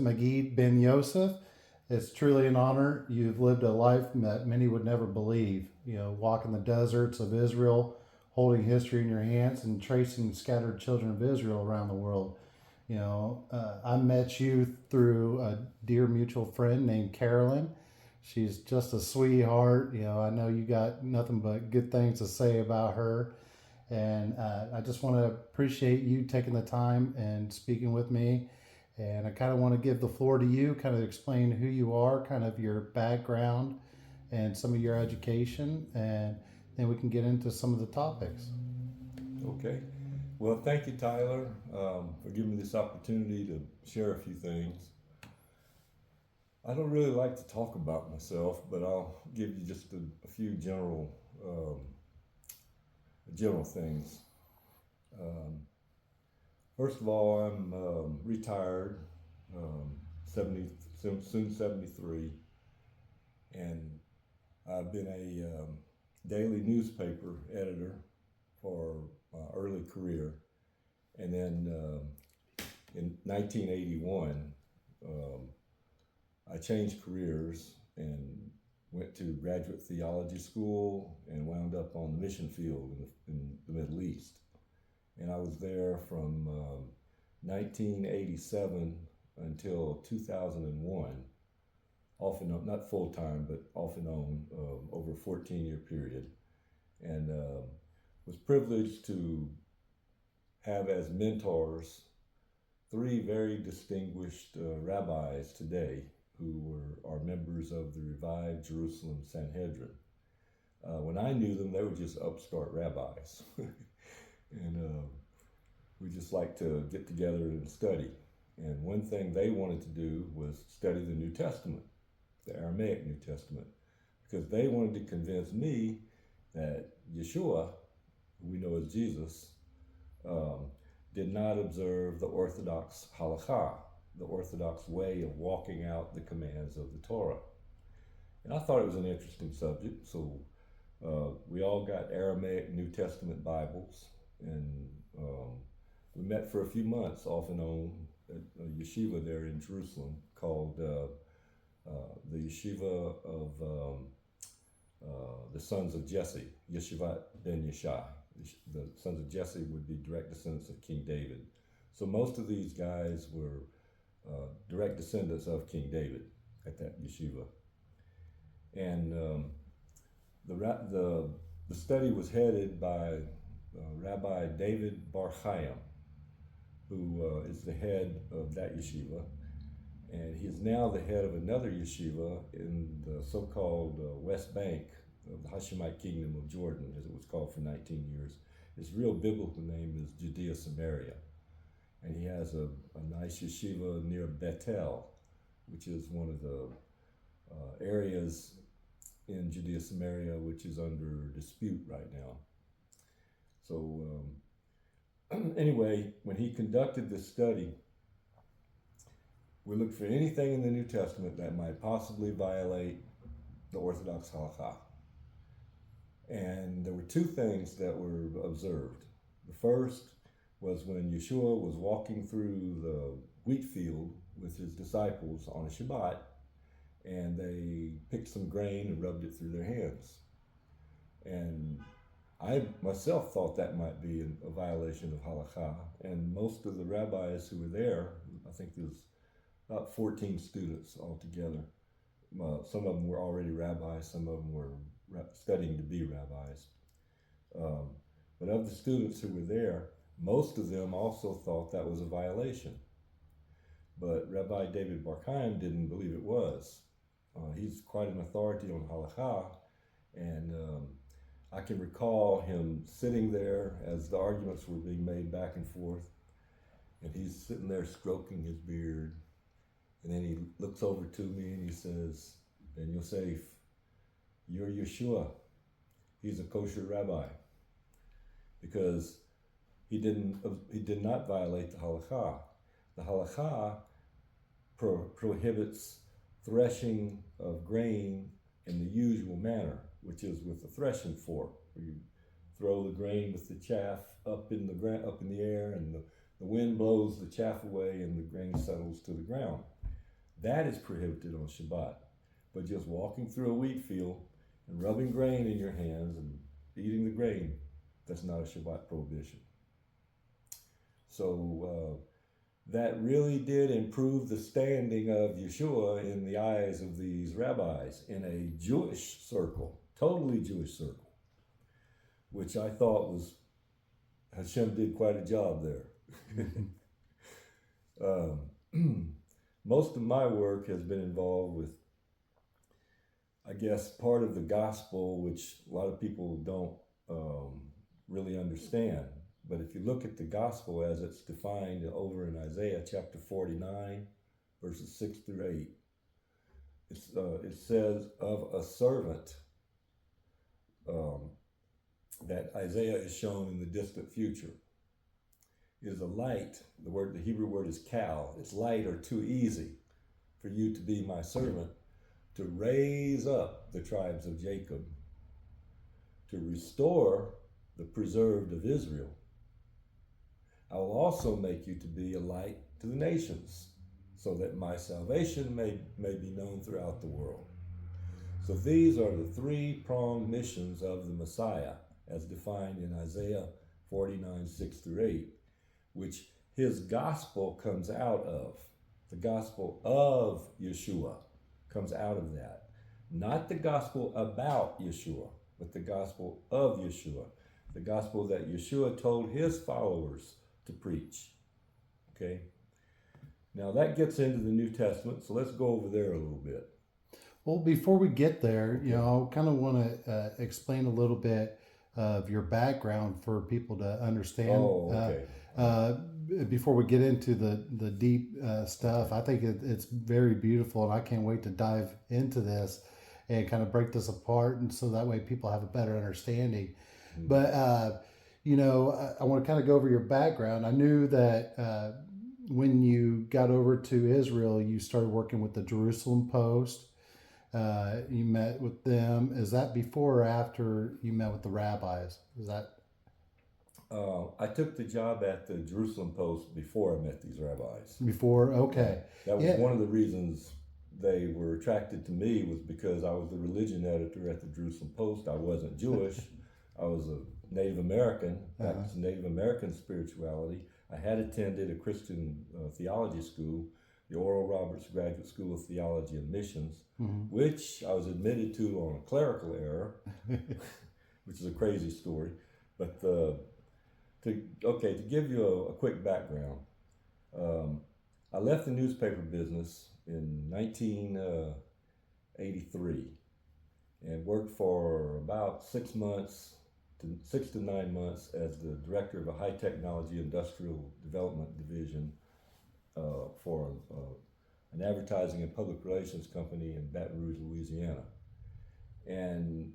Maggid ben Yoseif. It's truly an honor. You've lived a life that many would never believe. Walking the deserts of Israel, holding history in your hands, and tracing scattered children of Israel around the world. I met you through a dear mutual friend named Carolyn. She's just a sweetheart. I know you got nothing but good things to say about her. And I just want to appreciate you taking the time and speaking with me. And I kind of want to give the floor to you, kind of explain who you are, kind of your background, and some of your education. And then we can get into some of the topics. Okay. Well, thank you, Tyler, for giving me this opportunity to share a few things. I don't really like to talk about myself, but I'll give you just a few general things. Um, First of all, I'm retired, 70, soon 73, and I've been a daily newspaper editor for my early career. And then in 1981, I changed careers and went to graduate theology school and wound up on the mission field in the Middle East. And I was there from 1987 until 2001, off and on, not full time, but off and on, over a 14-year period. And was privileged to have as mentors three very distinguished rabbis today who are members of the revived Jerusalem Sanhedrin. When I knew them, they were just upstart rabbis. And we just like to get together and study. And one thing they wanted to do was study the New Testament, the Aramaic New Testament, because they wanted to convince me that Yeshua, who we know as Jesus, did not observe the Orthodox halakha, the Orthodox way of walking out the commands of the Torah. And I thought it was an interesting subject, so we all got Aramaic New Testament Bibles, and we met for a few months off and on at a yeshiva there in Jerusalem called the Yeshiva of the Sons of Jesse, Yeshivat ben Yeshai. The Sons of Jesse would be direct descendants of King David. So most of these guys were direct descendants of King David at that yeshiva. And the study was headed by Rabbi David Bar Chaim, who is the head of that yeshiva. And he is now the head of another yeshiva in the so-called West Bank of the Hashemite Kingdom of Jordan, as it was called for 19 years. His real biblical name is Judea Samaria. And he has a nice yeshiva near Bethel, which is one of the areas in Judea Samaria which is under dispute right now. So anyway, when he conducted this study, we looked for anything in the New Testament that might possibly violate the Orthodox halakha. And there were two things that were observed. The first was when Yeshua was walking through the wheat field with his disciples on a Shabbat, and they picked some grain and rubbed it through their hands. And I myself thought that might be a violation of halakha, and most of the rabbis who were there, I think there's about 14 students altogether. Some of them were already rabbis, some of them were studying to be rabbis. But of the students who were there, most of them also thought that was a violation. But Rabbi David Bar Chaim didn't believe it was. He's quite an authority on halakha, and I can recall him sitting there as the arguments were being made back and forth, and he's sitting there stroking his beard, and then he looks over to me and he says, "Ben Yoseif, you're Yeshua. He's a kosher rabbi," because he did not violate the halakha. The halakha prohibits threshing of grain in the usual manner, which is with a threshing fork, where you throw the grain with the chaff up in the air, and the wind blows the chaff away, and the grain settles to the ground. That is prohibited on Shabbat. But just walking through a wheat field and rubbing grain in your hands and eating the grain, that's not a Shabbat prohibition. So that really did improve the standing of Yeshua in the eyes of these rabbis in a Jewish circle, totally Jewish circle, which I thought was, Hashem did quite a job there. Most of my work has been involved with, I guess, part of the gospel, which a lot of people don't really understand. But if you look at the gospel as it's defined over in Isaiah chapter 49, verses 6 through 8, it says of a servant that Isaiah is shown in the distant future is a light. The Hebrew word is kal. It's light or too easy for you to be my servant, to raise up the tribes of Jacob, to restore the preserved of Israel. I will also make you to be a light to the nations, so that my salvation may be known throughout the world. So these are the three-pronged missions of the Messiah, as defined in Isaiah 49, 6 through 8, which his gospel comes out of. The gospel of Yeshua comes out of that. Not the gospel about Yeshua, but the gospel of Yeshua. The gospel that Yeshua told his followers to preach. Okay? Now that gets into the New Testament, so let's go over there a little bit. Well, before we get there, I kind of want to explain a little bit of your background for people to understand. Oh, okay. Before we get into the deep stuff, I think it's very beautiful, and I can't wait to dive into this and kind of break this apart, and so that way people have a better understanding. Mm-hmm. But I want to kind of go over your background. I knew that when you got over to Israel, you started working with the Jerusalem Post. You met with them. Is that before or after you met with the rabbis? Is that? I took the job at the Jerusalem Post before I met these rabbis. Before, okay. That was one of the reasons they were attracted to me, was because I was the religion editor at the Jerusalem Post. I wasn't Jewish. I was a Native American. That was Native American spirituality. I had attended a Christian theology school, the Oral Roberts Graduate School of Theology and Missions, which I was admitted to on a clerical error, which is a crazy story. But to give you a quick background, I left the newspaper business in 1983 and worked for about 6 to 9 months as the director of a high technology industrial development division for an advertising and public relations company in Baton Rouge, Louisiana. And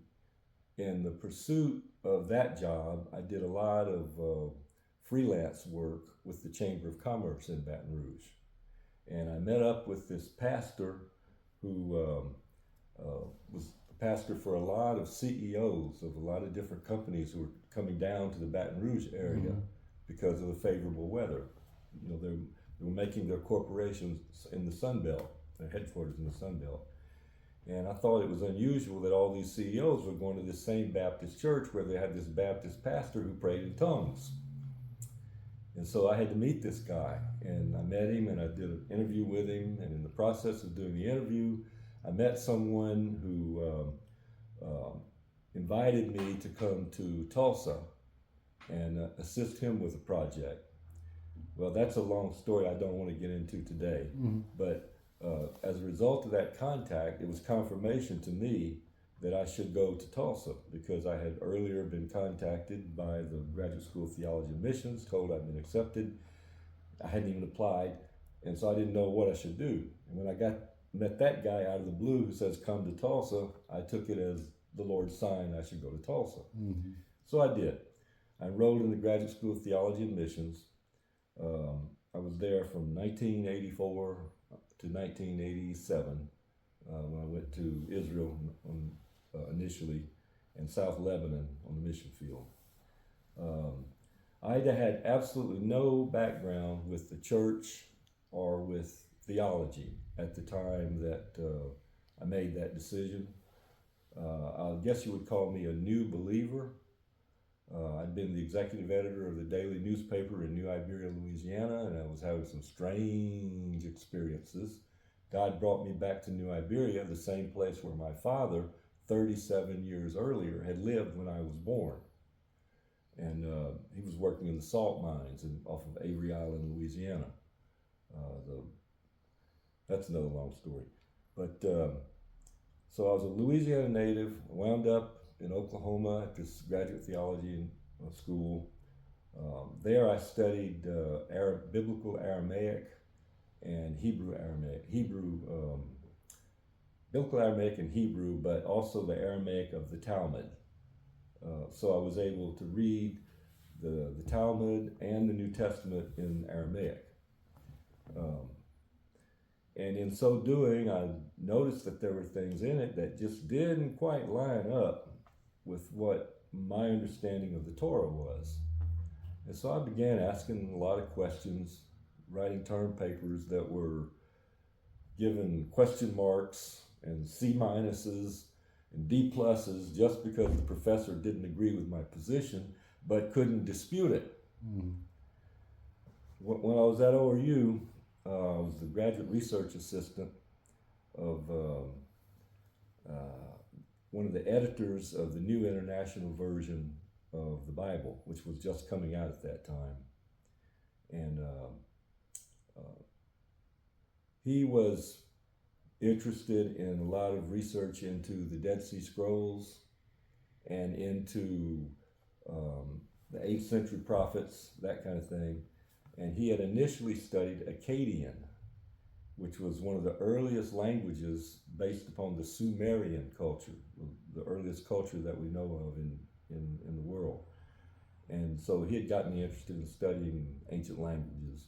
in the pursuit of that job, I did a lot of freelance work with the Chamber of Commerce in Baton Rouge. And I met up with this pastor who was the pastor for a lot of CEOs of a lot of different companies who were coming down to the Baton Rouge area because of the favorable weather. They were making their corporations in the Sun Belt, their headquarters in the Sun Belt. And I thought it was unusual that all these CEOs were going to this same Baptist church where they had this Baptist pastor who prayed in tongues. And so I had to meet this guy, and I met him, and I did an interview with him. And in the process of doing the interview, I met someone who invited me to come to Tulsa and assist him with a project. Well, that's a long story I don't want to get into today, but as a result of that contact, it was confirmation to me that I should go to Tulsa, because I had earlier been contacted by the Graduate School of Theology and Missions, told I'd been accepted. I hadn't even applied, and so I didn't know what I should do. And when I met that guy out of the blue who says, come to Tulsa, I took it as the Lord's sign I should go to Tulsa. So I did. I enrolled in the Graduate School of Theology and Missions. I was there from 1984 to 1987 when I went to Israel initially, and South Lebanon on the mission field. I had absolutely no background with the church or with theology. at the time that I made that decision. I guess you would call me a new believer. I'd been the executive editor of the daily newspaper in New Iberia, Louisiana, and I was having some strange experiences. God brought me back to New Iberia, the same place where my father, 37 years earlier, had lived when I was born. And he was working in the salt mines off of Avery Island, Louisiana. That's another long story. But so I was a Louisiana native, wound up in Oklahoma at this graduate theology school. There I studied biblical Aramaic and Hebrew Aramaic. Biblical Aramaic and Hebrew, but also the Aramaic of the Talmud. So I was able to read the Talmud and the New Testament in Aramaic. And in so doing, I noticed that there were things in it that just didn't quite line up with what my understanding of the Torah was. And so I began asking a lot of questions, writing term papers that were given question marks and C minuses and D pluses just because the professor didn't agree with my position but couldn't dispute it. When I was at ORU, I was the graduate research assistant of one of the editors of the New International Version of the Bible, which was just coming out at that time. And he was interested in a lot of research into the Dead Sea Scrolls and into the 8th century prophets, that kind of thing. And he had initially studied Akkadian, which was one of the earliest languages based upon the Sumerian culture, the earliest culture that we know of in the world. And so he had gotten me interested in studying ancient languages.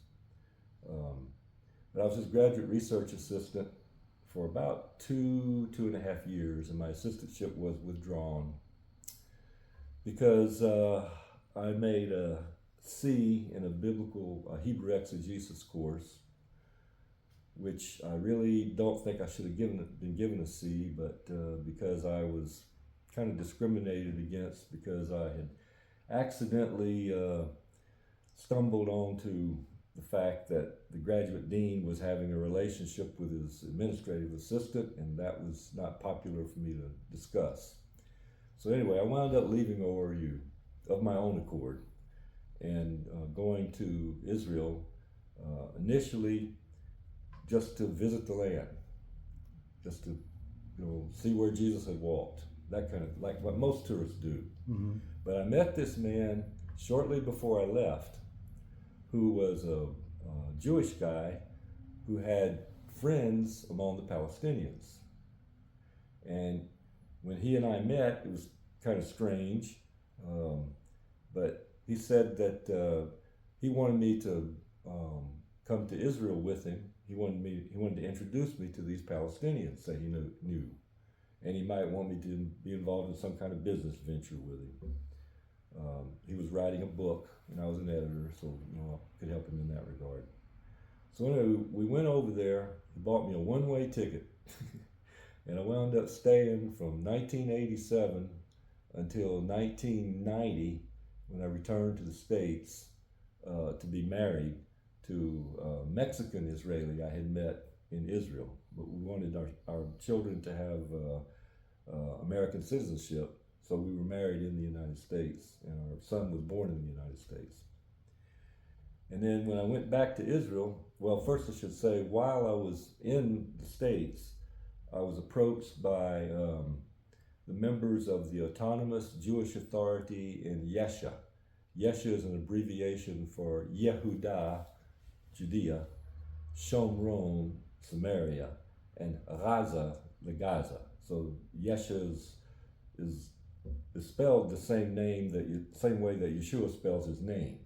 But I was his graduate research assistant for about 2.5 years, and my assistantship was withdrawn because I made a C in a biblical Hebrew exegesis course, which I really don't think I should have been given a C, but because I was kind of discriminated against because I had accidentally stumbled onto the fact that the graduate dean was having a relationship with his administrative assistant, and that was not popular for me to discuss. So anyway, I wound up leaving ORU of my own accord and going to Israel initially just to visit the land, just to see where Jesus had walked, that kind of, like what most tourists do. Mm-hmm. But I met this man shortly before I left who was a Jewish guy who had friends among the Palestinians. And when he and I met, it was kind of strange, but he said that he wanted me to come to Israel with him. He wanted to introduce me to these Palestinians that he knew, and he might want me to be involved in some kind of business venture with him. He was writing a book, and I was an editor, so I could help him in that regard. So anyway, we went over there. He bought me a one-way ticket, and I wound up staying from 1987 until 1990 when I returned to the States to be married to a Mexican Israeli I had met in Israel. But we wanted our children to have American citizenship, so we were married in the United States, and our son was born in the United States. And then when I went back to Israel, well, first I should say, while I was in the States, I was approached by the members of the Autonomous Jewish Authority in Yesha. Yesha is an abbreviation for Yehuda, Judea, Shomron, Samaria, and Gaza, the Gaza. So Yesha is spelled the same way that Yeshua spells his name.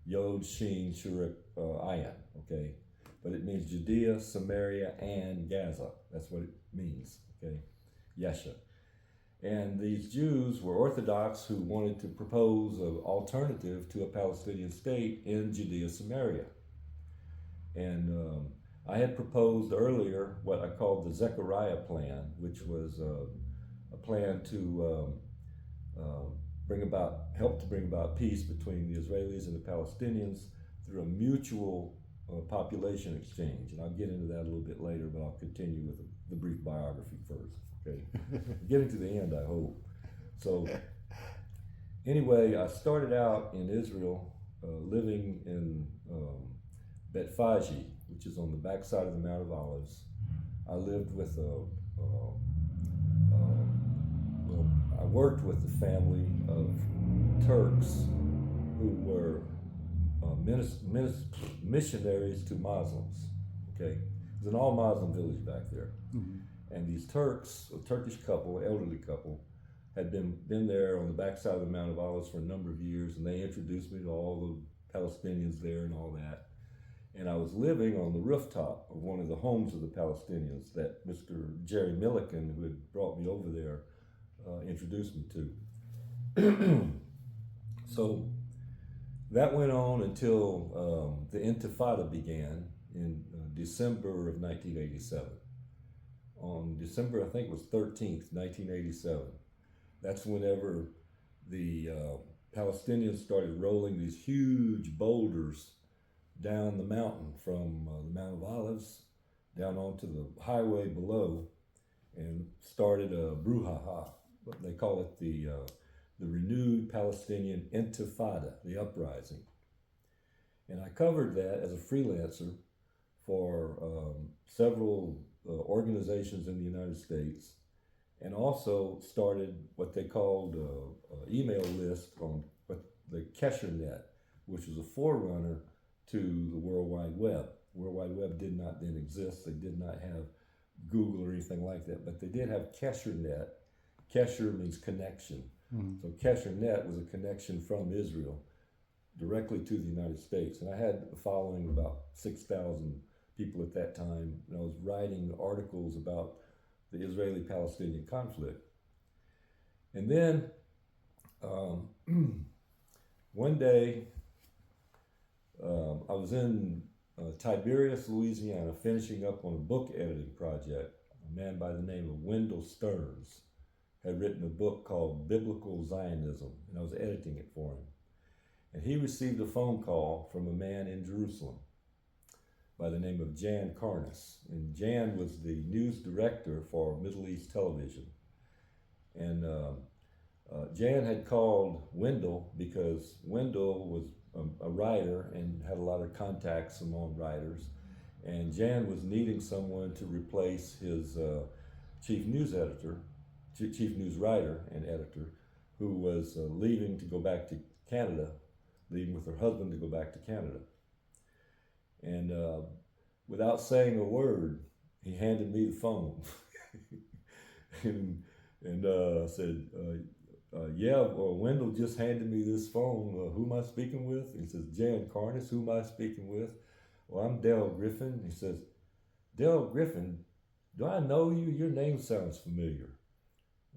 Yod, Shin, Shurik, Ayin, okay? But it means Judea, Samaria, and Gaza. That's what it means, okay? Yesha. And these Jews were Orthodox who wanted to propose an alternative to a Palestinian state in Judea, Samaria. And I had proposed earlier what I called the Zechariah plan, which was a plan to help to bring about peace between the Israelis and the Palestinians through a mutual population exchange. And I'll get into that a little bit later, but I'll continue with the brief biography first. Okay, getting to the end, I hope. So, anyway, I started out in Israel, living in Betfaji, which is on the backside of the Mount of Olives. I lived with I worked with a family of Turks who were missionaries to Muslims. Okay, it was an all Muslim village back there, and these Turks, a Turkish couple, elderly couple, had been there on the backside of the Mount of Olives for a number of years, and they introduced me to all the Palestinians there and all that. And I was living on the rooftop of one of the homes of the Palestinians that Mr. Jerry Milliken, who had brought me over there, introduced me to. So that went on until the Intifada began in December of 1987. On December, I think it was 13th, 1987, that's whenever the Palestinians started rolling these huge boulders down the mountain from the Mount of Olives down onto the highway below, and started a brouhaha. They call it the renewed Palestinian Intifada, the uprising. And I covered that as a freelancer for several organizations in the United States, and also started what they called an email list on the KesherNet, which was a forerunner to the World Wide Web. World Wide Web did not then exist. They did not have Google or anything like that, but they did have KesherNet. Kesher means connection. So KesherNet was a connection from Israel directly to the United States. And I had a following of about 6,000 people at that time, and I was writing articles about the Israeli-Palestinian conflict. And then one day, I was in Tiberias, Louisiana, finishing up on a book editing project. A man by the name of Wendell Stearns had written a book called Biblical Zionism, and I was editing it for him. And he received a phone call from a man in Jerusalem by the name of Jan Karnes. And Jan was the news director for Middle East television. And Jan had called Wendell because Wendell was a writer and had a lot of contacts among writers. And Jan was needing someone to replace his chief news writer and editor, who was leaving to go back to Canada, leaving with her husband to go back to Canada. And without saying a word, he handed me the phone and said, Wendell just handed me this phone. Who am I speaking with? He says, Jan Karnes. Who am I speaking with? Well, I'm Dale Griffin. He says, Dale Griffin, do I know you? Your name sounds familiar.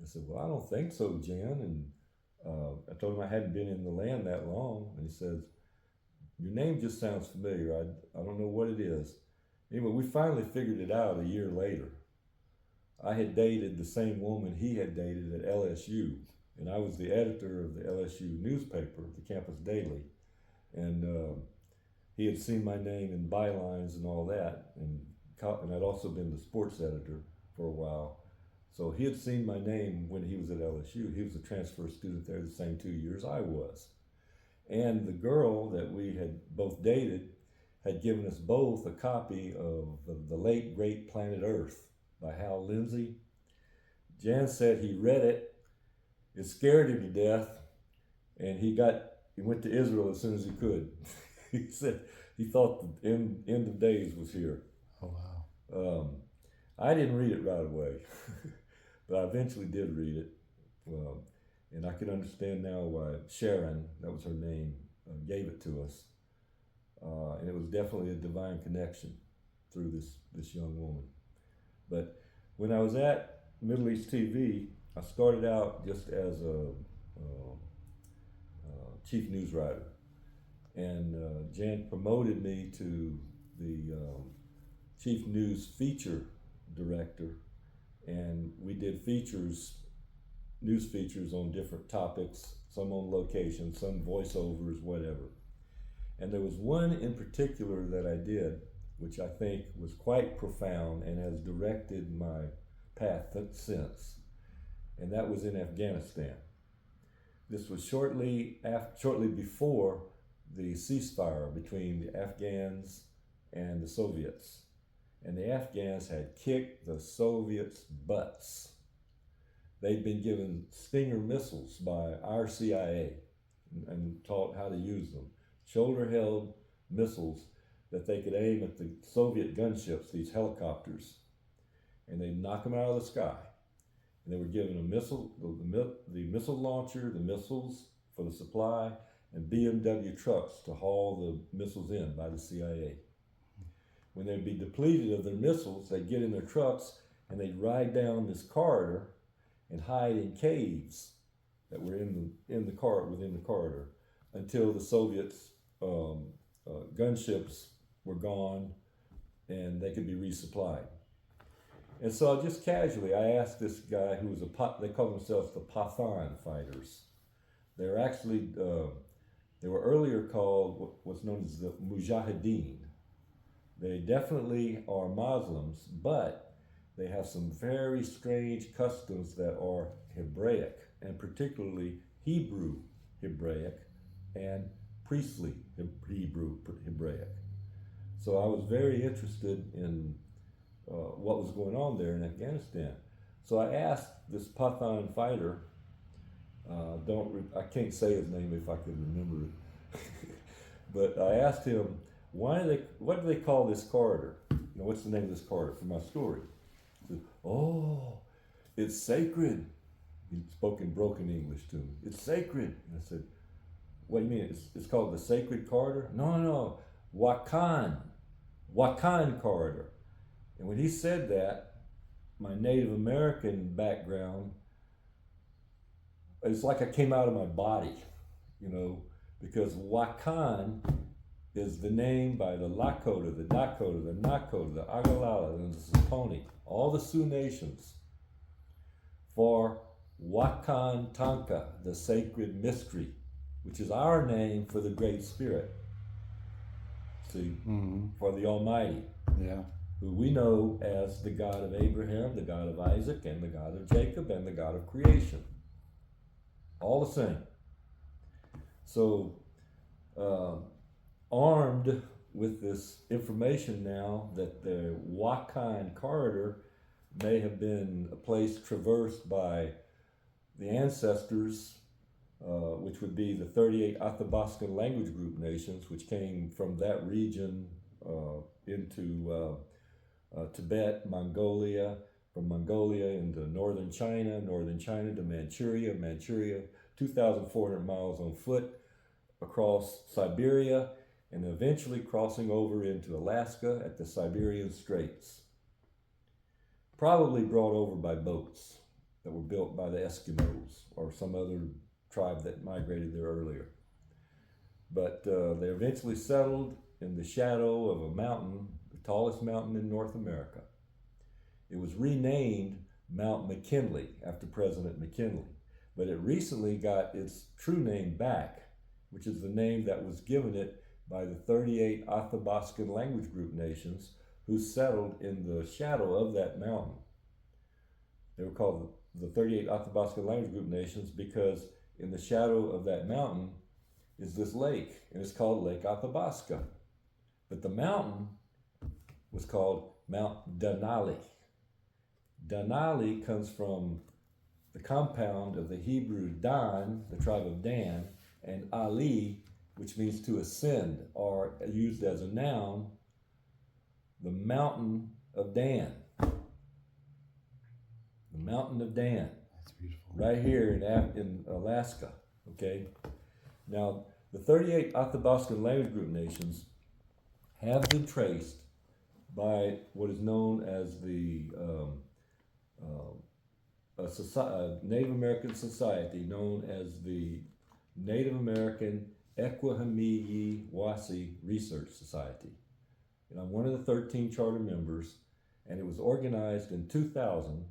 I said, well, I don't think so, Jan. And I told him I hadn't been in the land that long. And he says, your name just sounds familiar. I don't know what it is. Anyway, we finally figured it out a year later. I had dated the same woman he had dated at LSU. And I was the editor of the LSU newspaper, the Campus Daily. And he had seen my name in bylines and all that. And I'd also been the sports editor for a while. So he had seen my name when he was at LSU. He was a transfer student there the same 2 years I was. And the girl that we had both dated had given us both a copy of The Late Great Planet Earth by Hal Lindsey. Jan said he read it. It scared him to death, and he went to Israel as soon as he could. He said he thought the end of days was here. Oh, wow. I didn't read it right away, but I eventually did read it. And I can understand now why Sharon, that was her name, gave it to us. And it was definitely a divine connection through this young woman. But when I was at Middle East TV, I started out just as a chief news writer. And Jan promoted me to the chief news feature director, and we did news features on different topics, some on location, some voiceovers, whatever. And there was one in particular that I did, which I think was quite profound and has directed my path since, and that was in Afghanistan. This was shortly before the ceasefire between the Afghans and the Soviets. And the Afghans had kicked the Soviets' butts. They'd been given Stinger missiles by our CIA and taught how to use them. Shoulder-held missiles that they could aim at the Soviet gunships, these helicopters, and they'd knock them out of the sky. And they were given a missile, the missile launcher, the missiles for the supply, and BMW trucks to haul the missiles in by the CIA. When they'd be depleted of their missiles, they'd get in their trucks and they'd ride down this corridor and hide in caves that were within the corridor, until the Soviets' gunships were gone and they could be resupplied. And so just casually, I asked this guy who was they call themselves the Pathan fighters. They're actually, they were earlier called what's known as the Mujahideen. They definitely are Muslims, but they have some very strange customs that are Hebraic, and particularly Hebrew Hebraic and priestly Hebrew Hebraic. So I was very interested in what was going on there in Afghanistan. So I asked this Pathan fighter, I can't say his name if I could remember it, but I asked him, what do they call this corridor? What's the name of this corridor for my story? He said, oh, it's sacred. He spoke in broken English to me. It's sacred. And I said, what do you mean? It's called the sacred corridor? No, Wakan corridor. And when he said that, my Native American background, it's like I came out of my body, because Wakan is the name by the Lakota, the Dakota, the Nakota, the Agalala, and the Saponi, all the Sioux nations, for Wakan Tanka, the sacred mystery, which is our name for the Great Spirit. See, for the Almighty. Yeah. Who we know as the God of Abraham, the God of Isaac, and the God of Jacob, and the God of creation. All the same. So, armed with this information now that the Wakan corridor may have been a place traversed by the ancestors, which would be the 38 Athabascan language group nations, which came from that region into Tibet, Mongolia, from Mongolia into northern China to Manchuria, 2,400 miles on foot across Siberia, and eventually crossing over into Alaska at the Siberian Straits. Probably brought over by boats that were built by the Eskimos or some other tribe that migrated there earlier. But they eventually settled in the shadow of a mountain, the tallest mountain in North America. It was renamed Mount McKinley after President McKinley, but it recently got its true name back, which is the name that was given it by the 38 Athabascan language group nations who settled in the shadow of that mountain. They were called the 38 Athabascan language group nations because in the shadow of that mountain is this lake, and it's called Lake Athabasca. But the mountain was called Mount Denali. Denali comes from the compound of the Hebrew Dan, the tribe of Dan, and Ali, which means to ascend, or used as a noun, the mountain of Dan. The mountain of Dan. That's beautiful. Right here in Alaska, okay? Now, the 38 Athabascan language group nations have been traced by what is known as the Native American society known as the Native American Ekwahamiyi Wasi Research Society, And I'm one of the 13 charter members, and it was organized in 2000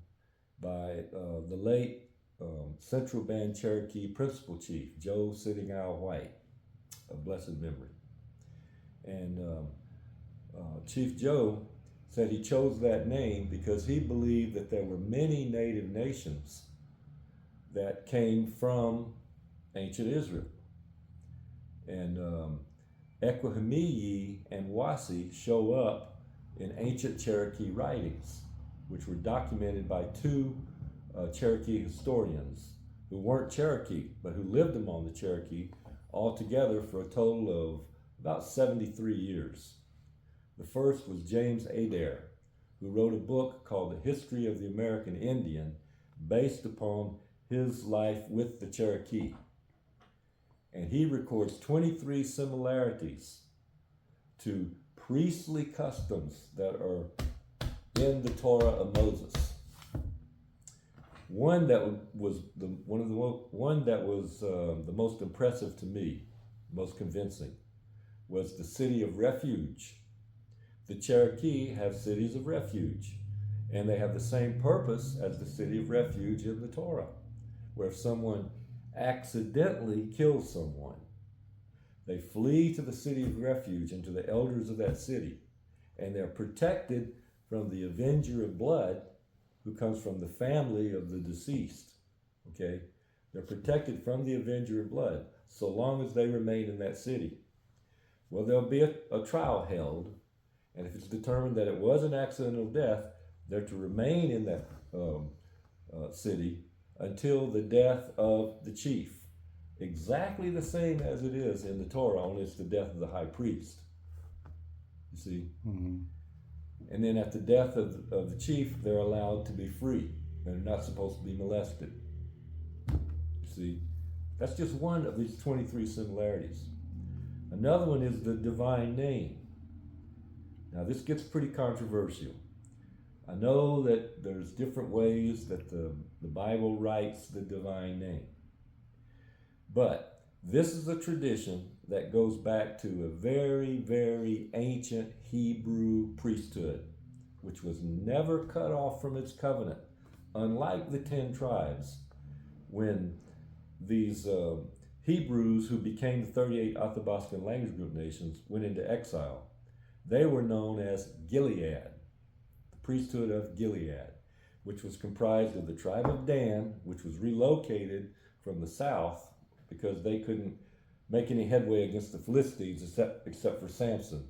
by the late Central Band Cherokee Principal Chief, Joe Sitting Owl White, of blessed memory. And Chief Joe said he chose that name because he believed that there were many native nations that came from ancient Israel. And Equihamiyi and Wasi show up in ancient Cherokee writings, which were documented by two Cherokee historians who weren't Cherokee, but who lived among the Cherokee altogether for a total of about 73 years. The first was James Adair, who wrote a book called The History of the American Indian, based upon his life with the Cherokee. And he records 23 similarities to priestly customs that are in the Torah of Moses. One that was the most impressive to me, most convincing, was the city of refuge. The Cherokee have cities of refuge, and they have the same purpose as the city of refuge in the Torah, where if someone accidentally kills someone, they flee to the city of refuge and to the elders of that city, and they're protected from the avenger of blood who comes from the family of the deceased. Okay? They're protected from the avenger of blood so long as they remain in that city. Well, there'll be a trial held, and if it's determined that it was an accidental death, they're to remain in that city until the death of the chief. Exactly the same as it is in the Torah, only it's the death of the high priest. You see? Mm-hmm. And then at the death of the chief, they're allowed to be free. They're not supposed to be molested. You see? That's just one of these 23 similarities. Another one is the divine name. Now this gets pretty controversial. I know that there's different ways that the Bible writes the divine name. But this is a tradition that goes back to a very, very ancient Hebrew priesthood, which was never cut off from its covenant, unlike the 10 tribes. When these Hebrews, who became the 38 Athabascan language group nations, went into exile, they were known as Gilead, the priesthood of Gilead, which was comprised of the tribe of Dan, which was relocated from the south because they couldn't make any headway against the Philistines except for Samson,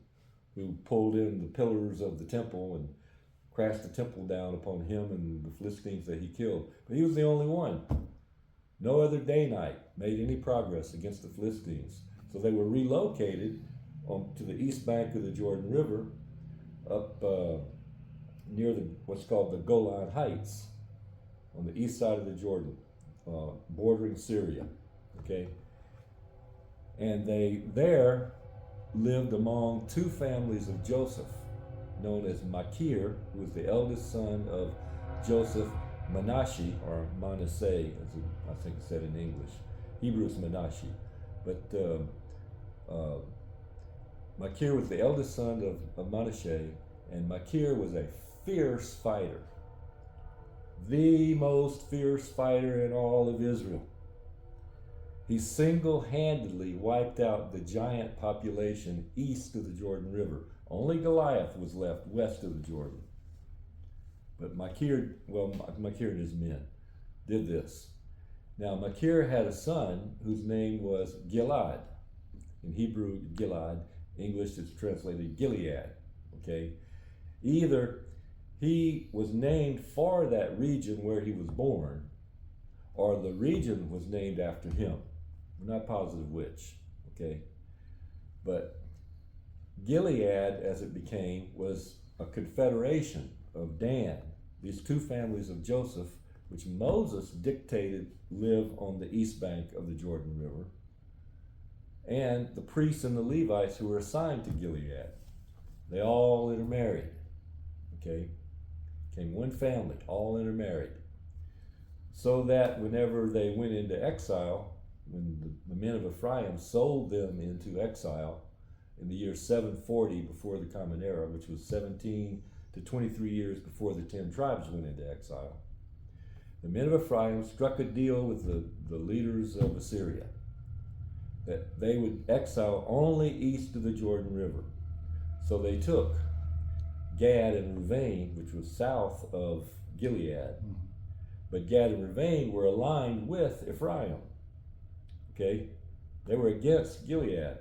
who pulled in the pillars of the temple and crashed the temple down upon him and the Philistines that he killed. But he was the only one. No other Danite made any progress against the Philistines. So they were relocated to the east bank of the Jordan River, up near what's called the Golan Heights, on the east side of the Jordan, bordering Syria. Okay, and they there lived among two families of Joseph, known as Machir, who was the eldest son of Joseph, Manasseh, or Manasseh, as I think it's said in English. Hebrew is Manasseh, but Machir was the eldest son of Manasseh, and Machir was a fierce fighter, the most fierce fighter in all of Israel. He single-handedly wiped out the giant population east of the Jordan River. Only Goliath was left west of the Jordan. But Machir and his men did this. Now, Machir had a son whose name was Gilad. In Hebrew, Gilad. English, it's translated Gilead. Okay? Either he was named for that region where he was born, or the region was named after him. We're not positive which, okay? But Gilead, as it became, was a confederation of Dan, these two families of Joseph, which Moses dictated live on the east bank of the Jordan River, and the priests and the Levites who were assigned to Gilead. They all intermarried, okay? Became one family, all intermarried. So that whenever they went into exile, when the men of Ephraim sold them into exile, in the year 740 before the Common Era, which was 17 to 23 years before the 10 tribes went into exile. The men of Ephraim struck a deal with the leaders of Assyria that they would exile only east of the Jordan River. So they took Gad and Reuven, which was south of Gilead. But Gad and Reuven were aligned with Ephraim. Okay? They were against Gilead.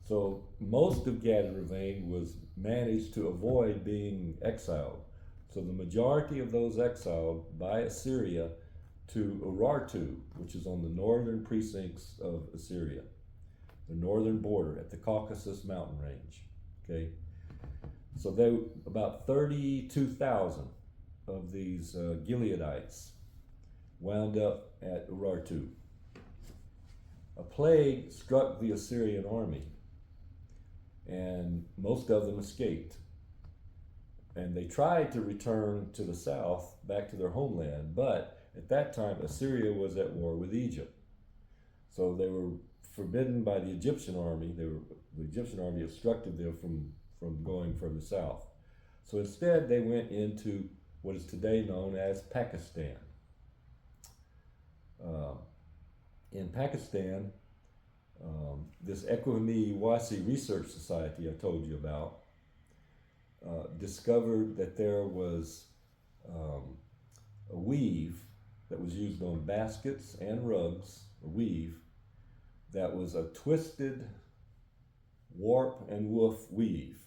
So most of Gad and Reuven was managed to avoid being exiled. So the majority of those exiled by Assyria to Urartu, which is on the northern precincts of Assyria, the northern border at the Caucasus mountain range. Okay? So they about 32,000 of these Gileadites wound up at Urartu. A plague struck the Assyrian army, and most of them escaped. And they tried to return to the south, back to their homeland, but at that time Assyria was at war with Egypt. So they were forbidden by the Egyptian army. The Egyptian army obstructed them from going further south. So instead they went into what is today known as Pakistan. In Pakistan, this Ekwami Wasi Research Society I told you about discovered that there was a weave that was used on baskets and rugs, a weave that was a twisted warp and woof weave.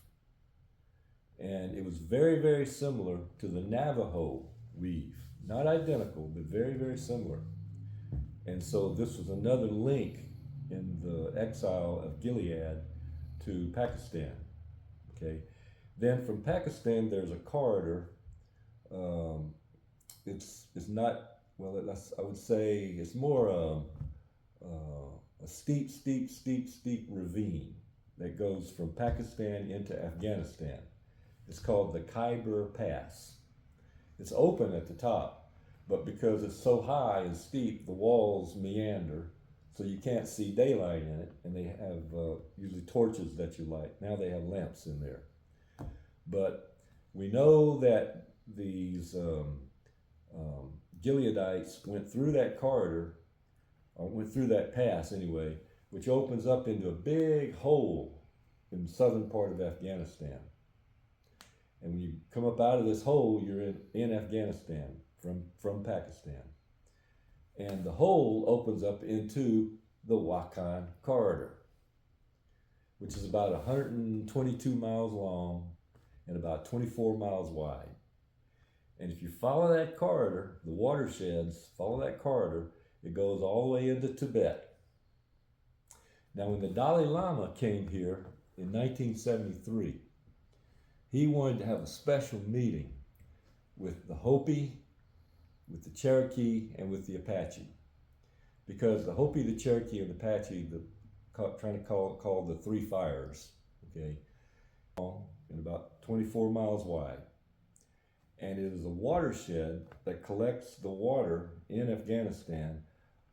And it was very, very similar to the Navajo weave. Not identical, but very, very similar. And so this was another link in the exile of Gilead to Pakistan. Okay. Then from Pakistan, there's a corridor. It's not, well, I would say it's more a steep ravine that goes from Pakistan into Afghanistan. It's called the Khyber Pass. It's open at the top, but because it's so high and steep, the walls meander, so you can't see daylight in it, and they have usually torches that you light. Now they have lamps in there. But we know that these Gileadites went through that corridor, or went through that pass anyway, which opens up into a big hole in the southern part of Afghanistan. And when you come up out of this hole, you're in Afghanistan from Pakistan. And the hole opens up into the Wakhan corridor, which is about 122 miles long and about 24 miles wide. And if you follow that corridor, the watersheds, follow that corridor, it goes all the way into Tibet. Now, when the Dalai Lama came here in 1973, he wanted to have a special meeting with the Hopi, with the Cherokee, and with the Apache. Because the Hopi, the Cherokee, and the Apache, trying to call the three fires, okay, and about 24 miles wide. And it is a watershed that collects the water in Afghanistan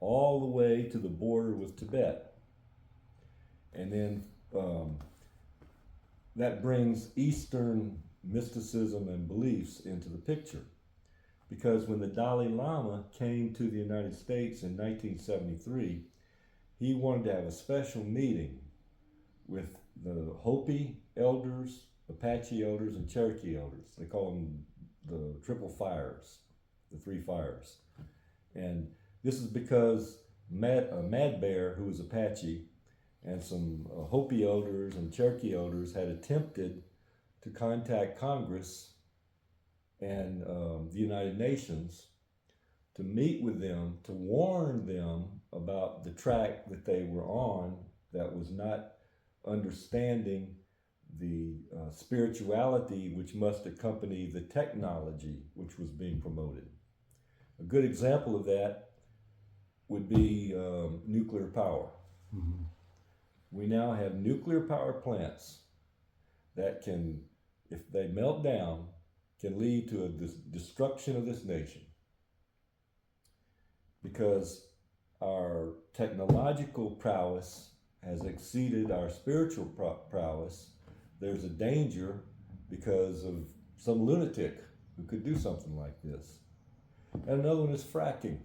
all the way to the border with Tibet. And then that brings Eastern mysticism and beliefs into the picture. Because when the Dalai Lama came to the United States in 1973, he wanted to have a special meeting with the Hopi elders, Apache elders, and Cherokee elders. They call them the triple fires, the three fires. And this is because Mad Bear, who was Apache, and some Hopi elders and Cherokee elders had attempted to contact Congress and the United Nations to meet with them, to warn them about the track that they were on that was not understanding the spirituality which must accompany the technology which was being promoted. A good example of that would be nuclear power. Mm-hmm. We now have nuclear power plants that can, if they melt down, can lead to a destruction of this nation. Because our technological prowess has exceeded our spiritual prowess, there's a danger because of some lunatic who could do something like this. And another one is fracking.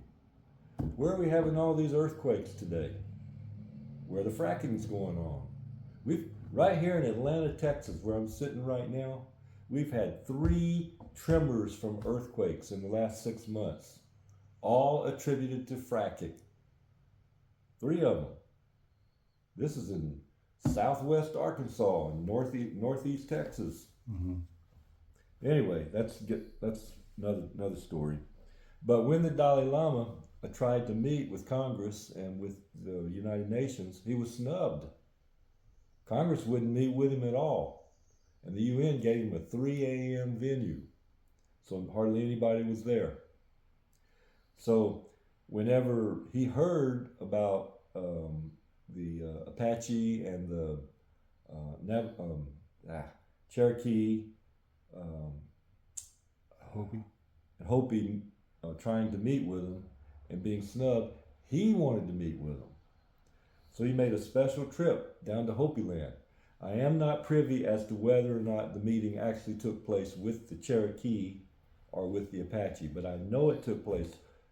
Where are we having all these earthquakes today? Where the fracking's going on. We've right here in Atlanta, Texas, where I'm sitting right now, we've had 3 tremors from earthquakes in the last 6 months, all attributed to fracking. 3 of them. This is in southwest Arkansas and northeast Texas. Mm-hmm. Anyway, that's another story. But when the Dalai Lama tried to meet with Congress and with the United Nations, he was snubbed. Congress wouldn't meet with him at all. And the UN gave him a 3 a.m. venue. So hardly anybody was there. So whenever he heard about the Apache and the Cherokee, Hopi trying to meet with him and being snubbed, he wanted to meet with them. So he made a special trip down to Hopi land. I am not privy as to whether or not the meeting actually took place with the Cherokee or with the Apache, but I know it took place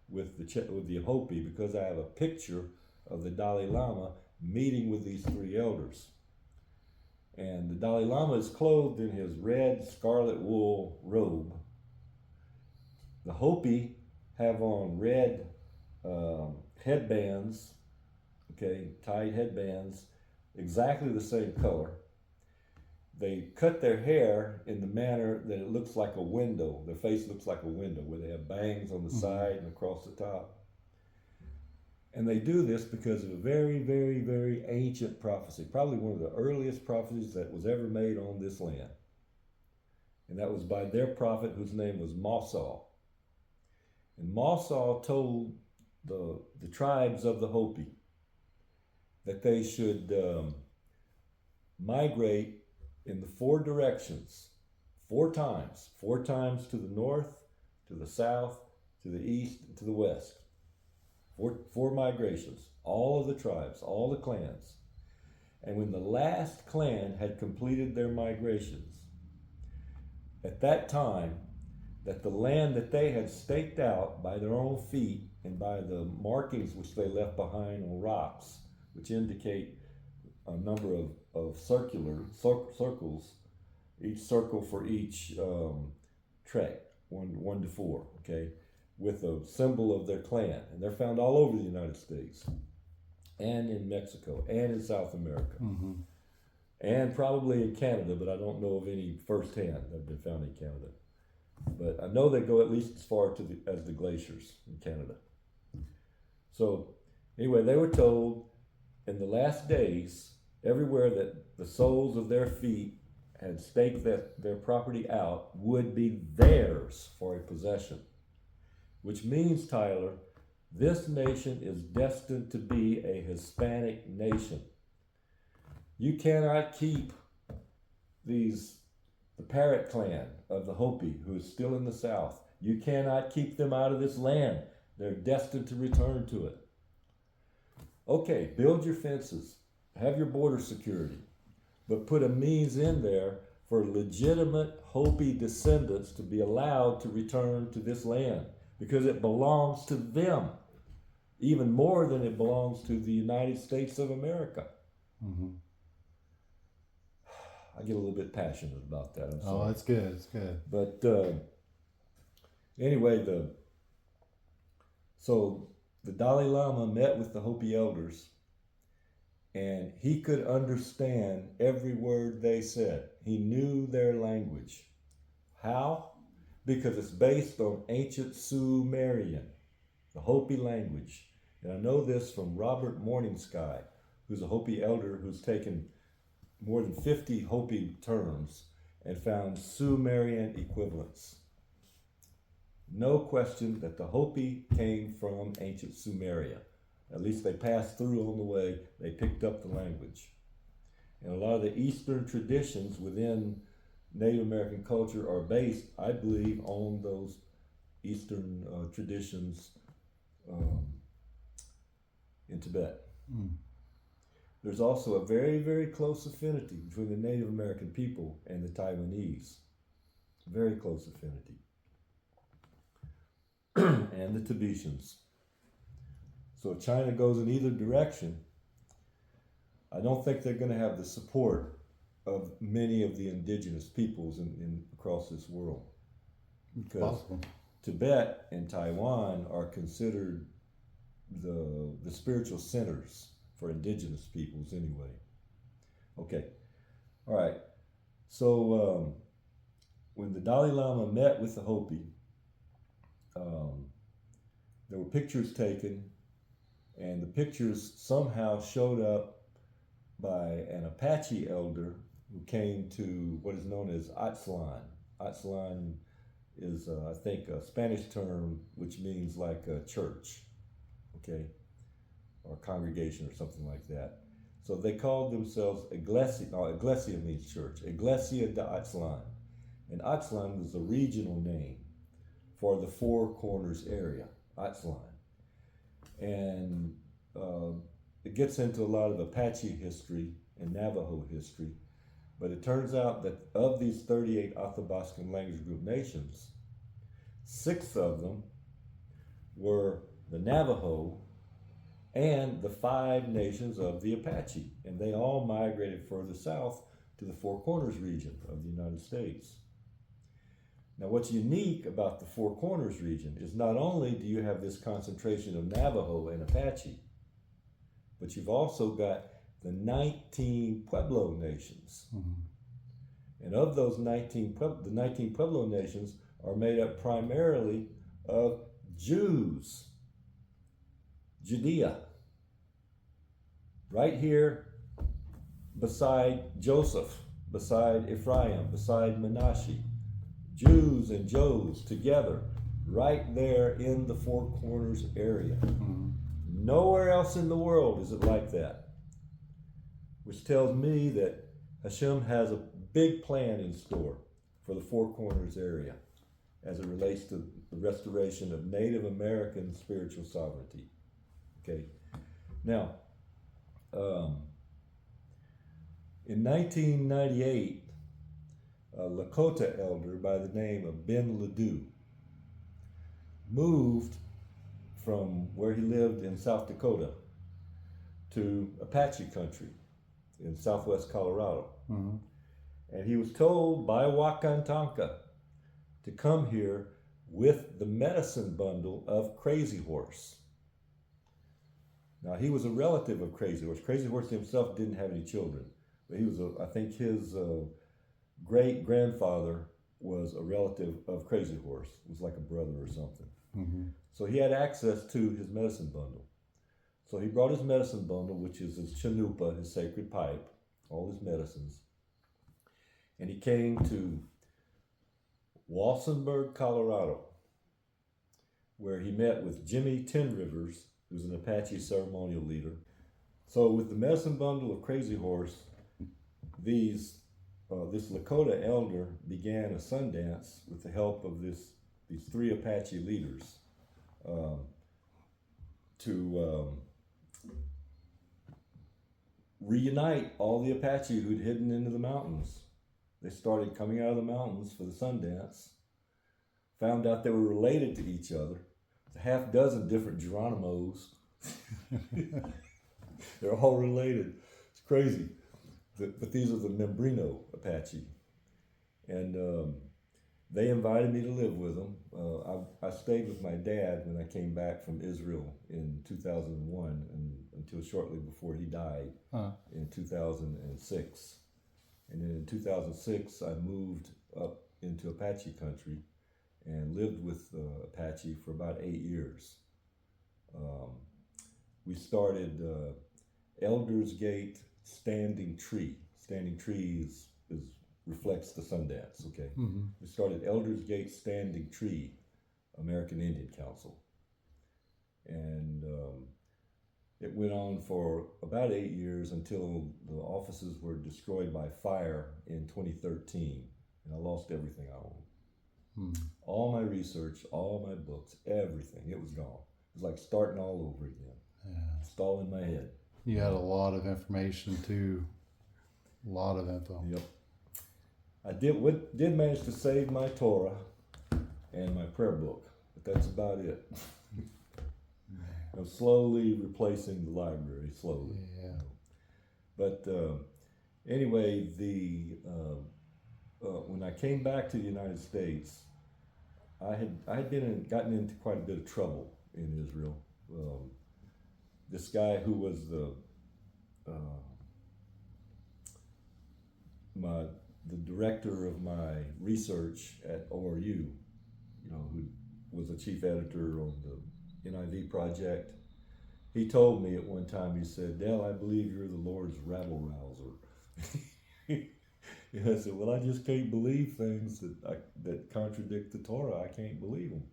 with the Hopi because I have a picture of the Dalai Lama meeting with these 3 elders. And the Dalai Lama is clothed in his red scarlet wool robe. The Hopi have on red headbands, tied headbands, exactly the same color. They cut their hair in the manner that it looks like a window. Their face looks like a window where they have bangs on the side and across the top. And they do this because of a very, very, very ancient prophecy, probably one of the earliest prophecies that was ever made on this land. And that was by their prophet whose name was Mossol. And Mossol told the tribes of the Hopi that they should migrate in the 4 directions, 4 times to the north, to the south, to the east, and to the west. 4 migrations, all of the tribes, all the clans. And when the last clan had completed their migrations, at that time, that the land that they had staked out by their own feet and by the markings which they left behind on rocks, which indicate a number of circles, each circle for each trek, 1 to 4, with a symbol of their clan. And they're found all over the United States and in Mexico and in South America. Mm-hmm. And probably in Canada, but I don't know of any firsthand that have been found in Canada. But I know they go at least as far as the glaciers in Canada. So anyway, they were told in the last days, everywhere that the soles of their feet had staked their property out would be theirs for a possession. Which means, Tyler, this nation is destined to be a Hispanic nation. You cannot keep the Parrot clan of the Hopi, who is still in the South. You cannot keep them out of this land. They're destined to return to it. Okay, build your fences, have your border security, but put a means in there for legitimate Hopi descendants to be allowed to return to this land because it belongs to them, even more than it belongs to the United States of America. Mm-hmm. I get a little bit passionate about that. I'm sorry. Oh, that's good. It's good. But anyway, so the Dalai Lama met with the Hopi elders, and he could understand every word they said. He knew their language. How? Because it's based on ancient Sumerian, the Hopi language. And I know this from Robert Morningsky, who's a Hopi elder who's taken more than 50 Hopi terms and found Sumerian equivalents. No question that the Hopi came from ancient Sumeria. At least they passed through on the way, they picked up the language. And a lot of the Eastern traditions within Native American culture are based, I believe, on those Eastern traditions in Tibet. Mm. there's also a very, very close affinity between the Native American people and the Taiwanese. Very close affinity. And the Tibetans. So if China goes in either direction, I don't think they're going to have the support of many of the indigenous peoples in across this world. Because Possible. Tibet and Taiwan are considered the spiritual centers for indigenous peoples anyway. Okay, all right. So when the Dalai Lama met with the Hopi, there were pictures taken, and the pictures somehow showed up by an Apache elder who came to what is known as Atzlan. Atzlan is, I think, a Spanish term which means like a church, okay, or congregation or something like that. So they called themselves Iglesia. No, Iglesia means church. Iglesia de Atzlan. And Atzlan was a regional name for the Four Corners area, Atzlan. And it gets into a lot of Apache history and Navajo history, but it turns out that of these 38 Athabascan language group nations, 6 of them were the Navajo and the 5 nations of the Apache, and they all migrated further south to the Four Corners region of the United States. Now, what's unique about the Four Corners region is not only do you have this concentration of Navajo and Apache, but you've also got the 19 Pueblo nations. Mm-hmm. And of those 19 Pueblo nations are made up primarily of Jews. Judea. Right here beside Joseph, beside Ephraim, beside Manasseh. Jews and Joes together, right there in the Four Corners area. Mm-hmm. Nowhere else in the world is it like that. Which tells me that Hashem has a big plan in store for the Four Corners area as it relates to the restoration of Native American spiritual sovereignty. Okay. Now, in 1998, a Lakota elder by the name of Ben Ledoux moved from where he lived in South Dakota to Apache country in southwest Colorado. Mm-hmm. And he was told by Wakantanka to come here with the medicine bundle of Crazy Horse. Now, he was a relative of Crazy Horse. Crazy Horse himself didn't have any children, but he was, I think his great-grandfather was a relative of Crazy Horse. It was like a brother or something. Mm-hmm. So he had access to his medicine bundle. So he brought his medicine bundle, which is his chanupa, his sacred pipe, all his medicines. And he came to Walsenburg, Colorado, where he met with Jimmy Tin Rivers, who's an Apache ceremonial leader. So with the medicine bundle of Crazy Horse, this Lakota elder began a sun dance with the help of these 3 Apache leaders to reunite all the Apache who'd hidden into the mountains. They started coming out of the mountains for the sun dance, found out they were related to each other. A half dozen different Geronimos. They're all related. It's crazy. But these are the Membrino Apache. And they invited me to live with them. I stayed with my dad when I came back from Israel in 2001 and until shortly before he died in 2006. And then in 2006, I moved up into Apache country and lived with Apache for about 8 years. We started Elders Gate Standing Tree. Standing Tree reflects the Sundance, okay? Mm-hmm. We started Elders Gate Standing Tree, American Indian Council. And it went on for about 8 years until the offices were destroyed by fire in 2013, and I lost everything I owned. All my research, all my books, everything, it was gone. It was like starting all over again. Yeah. Just all in my head. You had a lot of information too. A lot of info. Yep. I did manage to save my Torah and my prayer book, but that's about it. I'm slowly replacing the library, slowly. Yeah. But anyway, when I came back to the United States, I had gotten into quite a bit of trouble in Israel. This guy who was the director of my research at ORU, who was the chief editor on the NIV project, he told me at one time, he said, "Dale, I believe you're the Lord's rabble rouser." And I said, "Well, I just can't believe things that contradict the Torah. I can't believe them."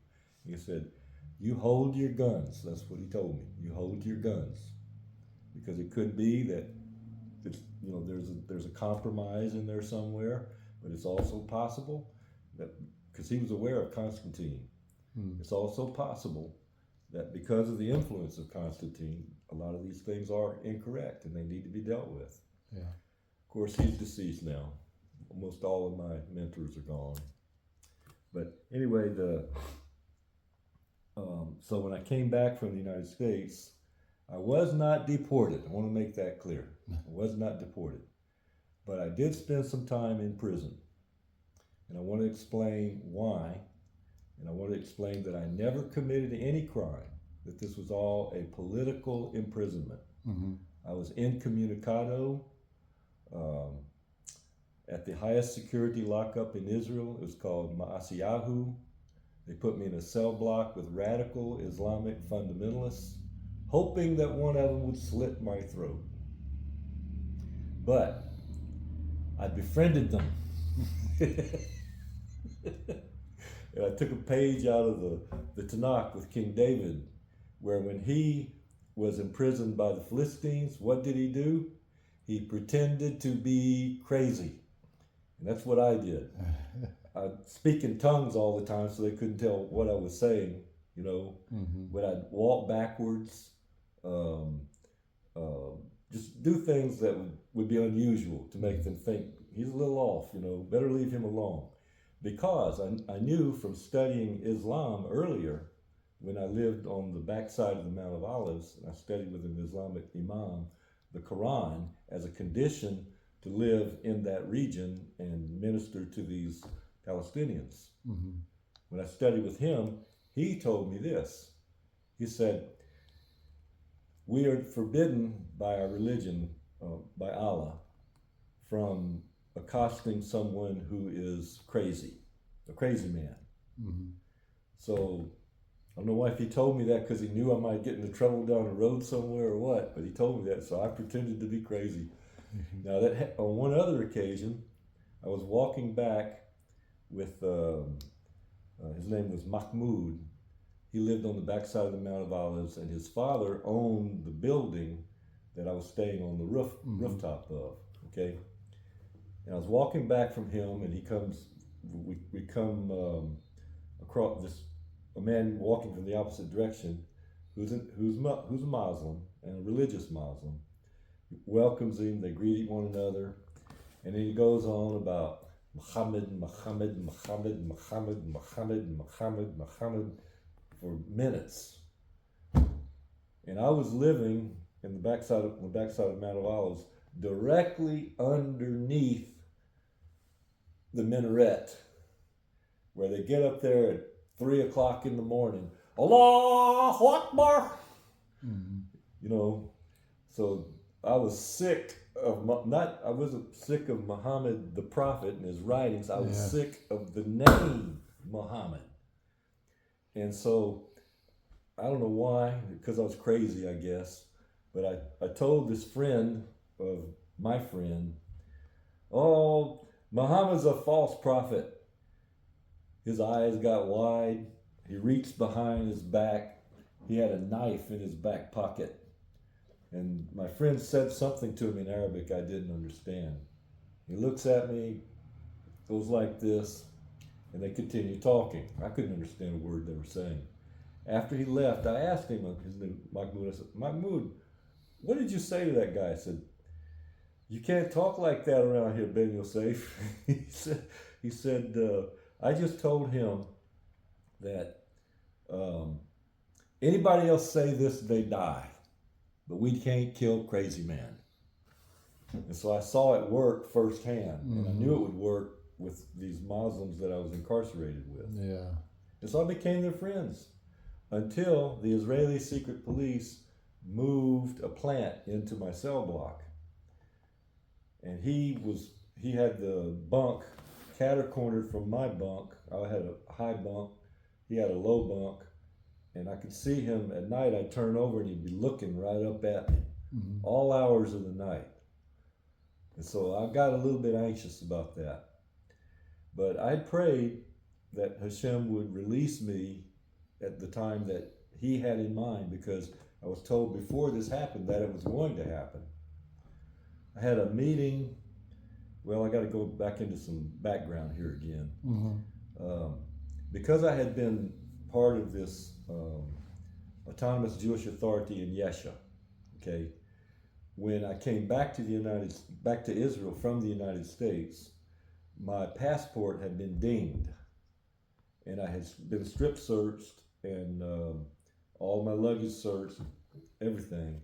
He said, "You hold your guns." That's what he told me. You hold your guns, because it could be that there's a compromise in there somewhere, but it's also possible that, because he was aware of Constantine, it's also possible that because of the influence of Constantine, a lot of these things are incorrect and they need to be dealt with. Yeah. Of course, he's deceased now. Almost all of my mentors are gone. But anyway, so when I came back from the United States, I was not deported. I want to make that clear. I was not deported. But I did spend some time in prison. And I want to explain why. And I want to explain that I never committed any crime, that this was all a political imprisonment. Mm-hmm. I was incommunicado at the highest security lockup in Israel. It was called Ma'asiyahu. They put me in a cell block with radical Islamic fundamentalists, hoping that one of them would slit my throat. But I befriended them. And I took a page out of the Tanakh with King David, where when he was imprisoned by the Philistines, what did he do? He pretended to be crazy. And that's what I did. I'd speak in tongues all the time so they couldn't tell what I was saying, Mm-hmm. But I'd walk backwards, just do things that would be unusual to make them think, he's a little off, better leave him alone. Because I knew from studying Islam earlier, when I lived on the backside of the Mount of Olives, and I studied with an Islamic imam, the Quran, as a condition to live in that region and minister to these Palestinians. Mm-hmm. When I studied with him, he told me this. He said, we are forbidden by our religion, by Allah, from accosting someone who is crazy, a crazy man. Mm-hmm. So I don't know why, if he told me that because he knew I might get into trouble down the road somewhere or what, but he told me that, so I pretended to be crazy. Mm-hmm. Now, that on one other occasion, I was walking back with, his name was Mahmoud. He lived on the backside of the Mount of Olives, and his father owned the building that I was staying on the rooftop of, okay? And I was walking back from him, and we come across a man walking from the opposite direction, who's a Muslim and a religious Muslim. He welcomes him, they greet one another, and then he goes on about Muhammad for minutes. And I was living in the backside of Mount of Olives, directly underneath the minaret, where they get up there at 3 o'clock in the morning, Allahu Akbar. Mm-hmm. So I was sick of I wasn't sick of Muhammad the Prophet and his writings. I was sick of the name Muhammad. And so I don't know why, because I was crazy, I guess. But I told this friend of my friend, "Oh, Muhammad's a false prophet." His eyes got wide. He reached behind his back. He had a knife in his back pocket. And my friend said something to him in Arabic I didn't understand. He looks at me, goes like this, and they continue talking. I couldn't understand a word they were saying. After he left, I asked him, his name Mahmoud, I said, "Mahmoud, what did you say to that guy? I said, you can't talk like that around here, Ben Yoseif. he said, I just told him that anybody else say this, they die. But we can't kill crazy man. And so I saw it work firsthand, and I knew it would work with these Muslims that I was incarcerated with. Yeah. And so I became their friends until the Israeli secret police moved a plant into my cell block. And he had the bunk cater-cornered from my bunk. I had a high bunk, he had a low bunk, and I could see him at night. I'd turn over and he'd be looking right up at me, all hours of the night. And so I got a little bit anxious about that. But I prayed that Hashem would release me at the time that he had in mind, because I was told before this happened that it was going to happen. I had a meeting. Well, I got to go back into some background here again. Because I had been part of this autonomous Jewish authority in Yesha, okay, when I came back to Israel from the United States, my passport had been dinged, and I had been strip searched, and all my luggage searched, everything,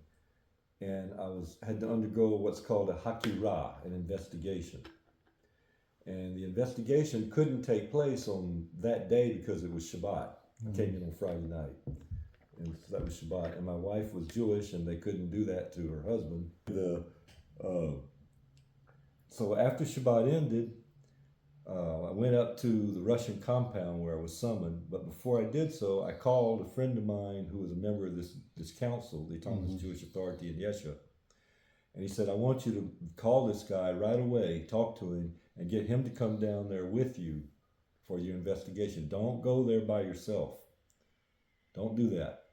and I had to undergo what's called a hakirah, an investigation. And the investigation couldn't take place on that day because it was Shabbat. I came in on Friday night, and so that was Shabbat. And my wife was Jewish, and they couldn't do that to her husband. So after Shabbat ended, I went up to the Russian compound where I was summoned. But before I did so, I called a friend of mine who was a member of this council, the Autonomous Jewish Authority in Yesha. And he said, I want you to call this guy right away, talk to him, and get him to come down there with you for your investigation. Don't go there by yourself. Don't do that.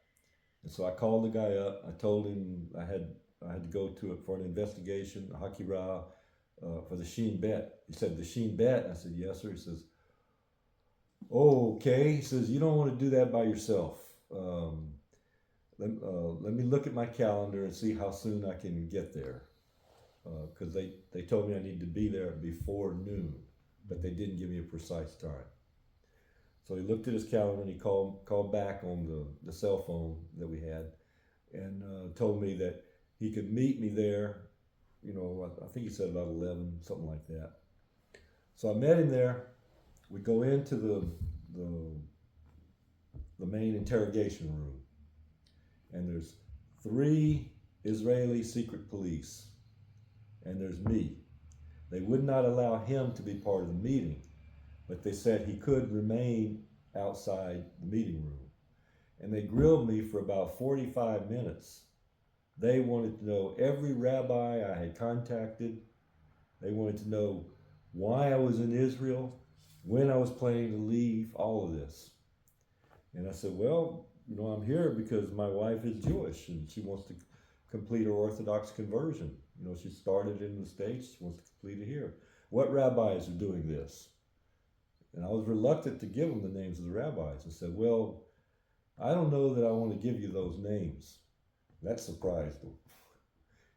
And so I called the guy up. I told him I had to go to it for an investigation, a hakirah, for the Shin Bet. He said, the Shin Bet? I said, yes, sir. He says, oh, okay. He says, you don't want to do that by yourself. Let me look at my calendar and see how soon I can get there. Because they told me I need to be there before noon, but they didn't give me a precise time. So he looked at his calendar and he called back on the cell phone that we had, and told me that he could meet me there. You know, I think he said about 11, something like that. So I met him there. We go into the main interrogation room, and there's 3 Israeli secret police, and there's me. They would not allow him to be part of the meeting, but they said he could remain outside the meeting room. And they grilled me for about 45 minutes. They wanted to know every rabbi I had contacted. They wanted to know why I was in Israel, when I was planning to leave, all of this. And I said, well, you know, I'm here because my wife is Jewish and she wants to complete her Orthodox conversion. You know, she started in the States, she wants to complete it here. What rabbis are doing this? And I was reluctant to give them the names of the rabbis. I said, well, I don't know that I want to give you those names. That surprised them.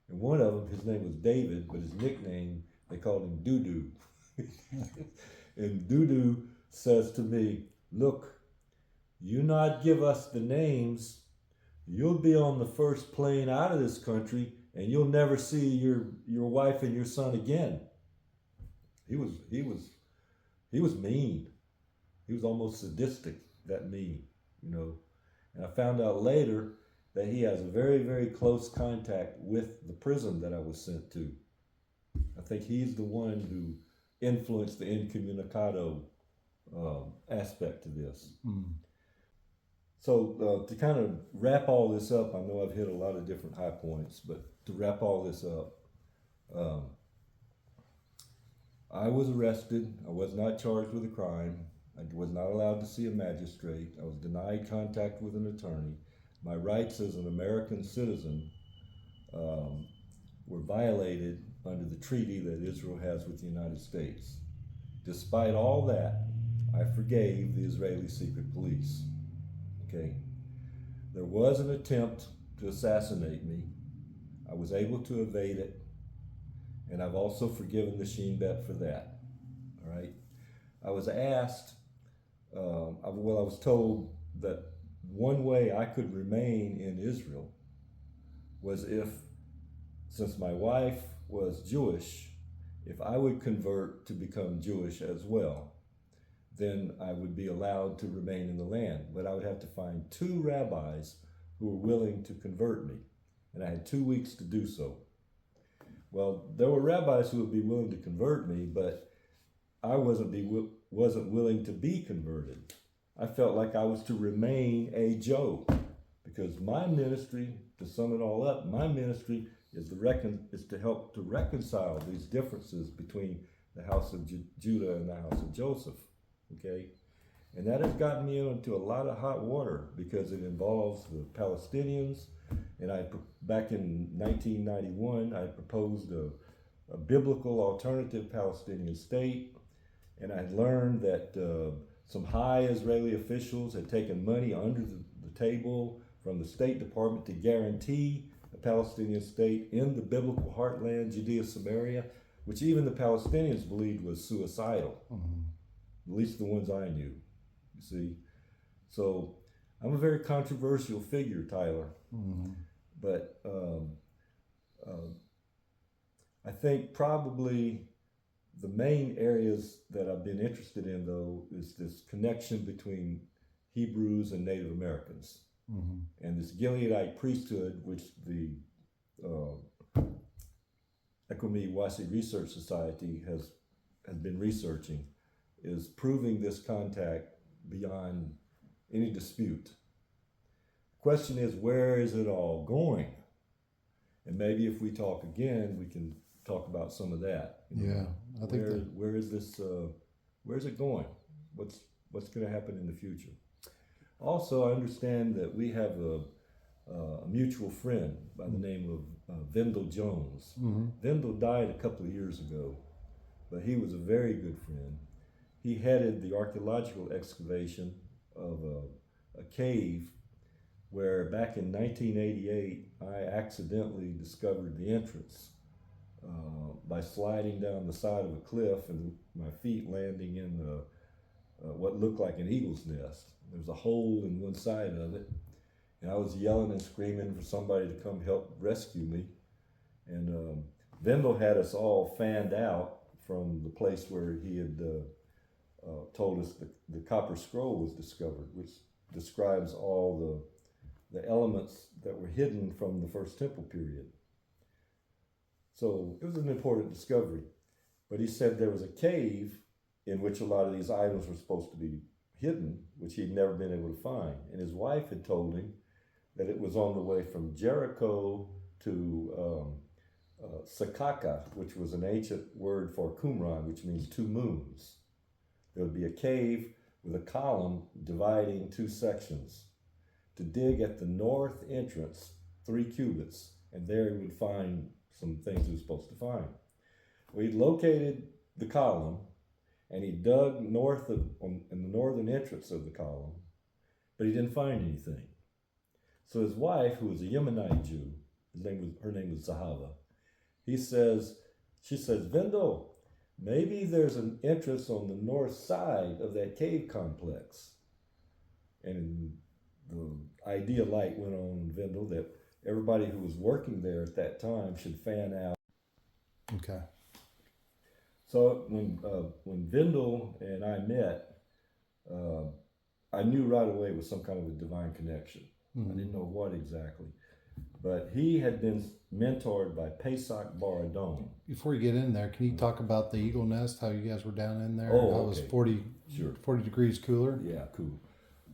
And one of them, his name was David, but his nickname, they called him Doo-Doo. And Doo-Doo says to me, look, you not give us the names, you'll be on the first plane out of this country and you'll never see your wife and your son again. He was mean. He was almost sadistic, that mean, you know. And I found out later that he has a very, very close contact with the prison that I was sent to. I think he's the one who influenced the incommunicado aspect to this. So to kind of wrap all this up, I know I've hit a lot of different high points, but to wrap all this up, I was arrested. I was not charged with a crime. I was not allowed to see a magistrate. I was denied contact with an attorney. My rights as an American citizen were violated under the treaty that Israel has with the United States. Despite all that, I forgave the Israeli secret police. Okay, there was an attempt to assassinate me. I was able to evade it, and I've also forgiven the Sheen Bet for that. All right. I was asked, I was told that one way I could remain in Israel was if, since my wife was Jewish, if I would convert to become Jewish as well, then I would be allowed to remain in the land. But I would have to find 2 rabbis who were willing to convert me. And I had 2 weeks to do so. Well, there were rabbis who would be willing to convert me, but I wasn't willing to be converted. I felt like I was to remain a Joe, because my ministry, to sum it all up, my ministry is to help to reconcile these differences between the house of Judah and the house of Joseph. Okay, and that has gotten me into a lot of hot water because it involves the Palestinians. And back in 1991, I proposed a biblical alternative Palestinian state, and I learned that some high Israeli officials had taken money under the table from the State Department to guarantee a Palestinian state in the biblical heartland, Judea, Samaria, which even the Palestinians believed was suicidal, at least the ones I knew, you see. So I'm a very controversial figure, Tyler, but I think probably the main areas that I've been interested in, though, is this connection between Hebrews and Native Americans, and this Gileadite priesthood, which the Ekwimi Wasi Research Society has been researching, is proving this contact beyond any dispute. The question is, where is it all going? And maybe if we talk again, we can talk about some of that. I think where is this? Where is it going? What's going to happen in the future? Also, I understand that we have a mutual friend by the name of Vendel Jones. Vendel died a couple of years ago, but he was a very good friend. He headed the archaeological excavation of a cave where back in 1988, I accidentally discovered the entrance by sliding down the side of a cliff and my feet landing in what looked like an eagle's nest. There was a hole in one side of it, and I was yelling and screaming for somebody to come help rescue me. And Vendel had us all fanned out from the place where he had told us the copper scroll was discovered, which describes all the elements that were hidden from the First Temple period. So it was an important discovery. But he said there was a cave in which a lot of these items were supposed to be hidden, which he'd never been able to find. And his wife had told him that it was on the way from Jericho to Sakaka, which was an ancient word for Qumran, which means 2 moons. There would be a cave with a column dividing 2 sections. To dig at the north entrance 3 cubits, and there he would find some things he was supposed to find. Well, he located the column, and he dug in the northern entrance of the column, but he didn't find anything. So his wife, who was a Yemenite Jew, her name was Zahava, she says, Vendel, maybe there's an entrance on the north side of that cave complex. And the idea light went on Vendel that everybody who was working there at that time should fan out. Okay. So when Vendel and I met, I knew right away it was some kind of a divine connection. I didn't know what exactly. But he had been mentored by Pesach Baradon. Before you get in there, can you talk about the eagle nest, how you guys were down in there? Oh, how it was 40 degrees cooler? Yeah, cool.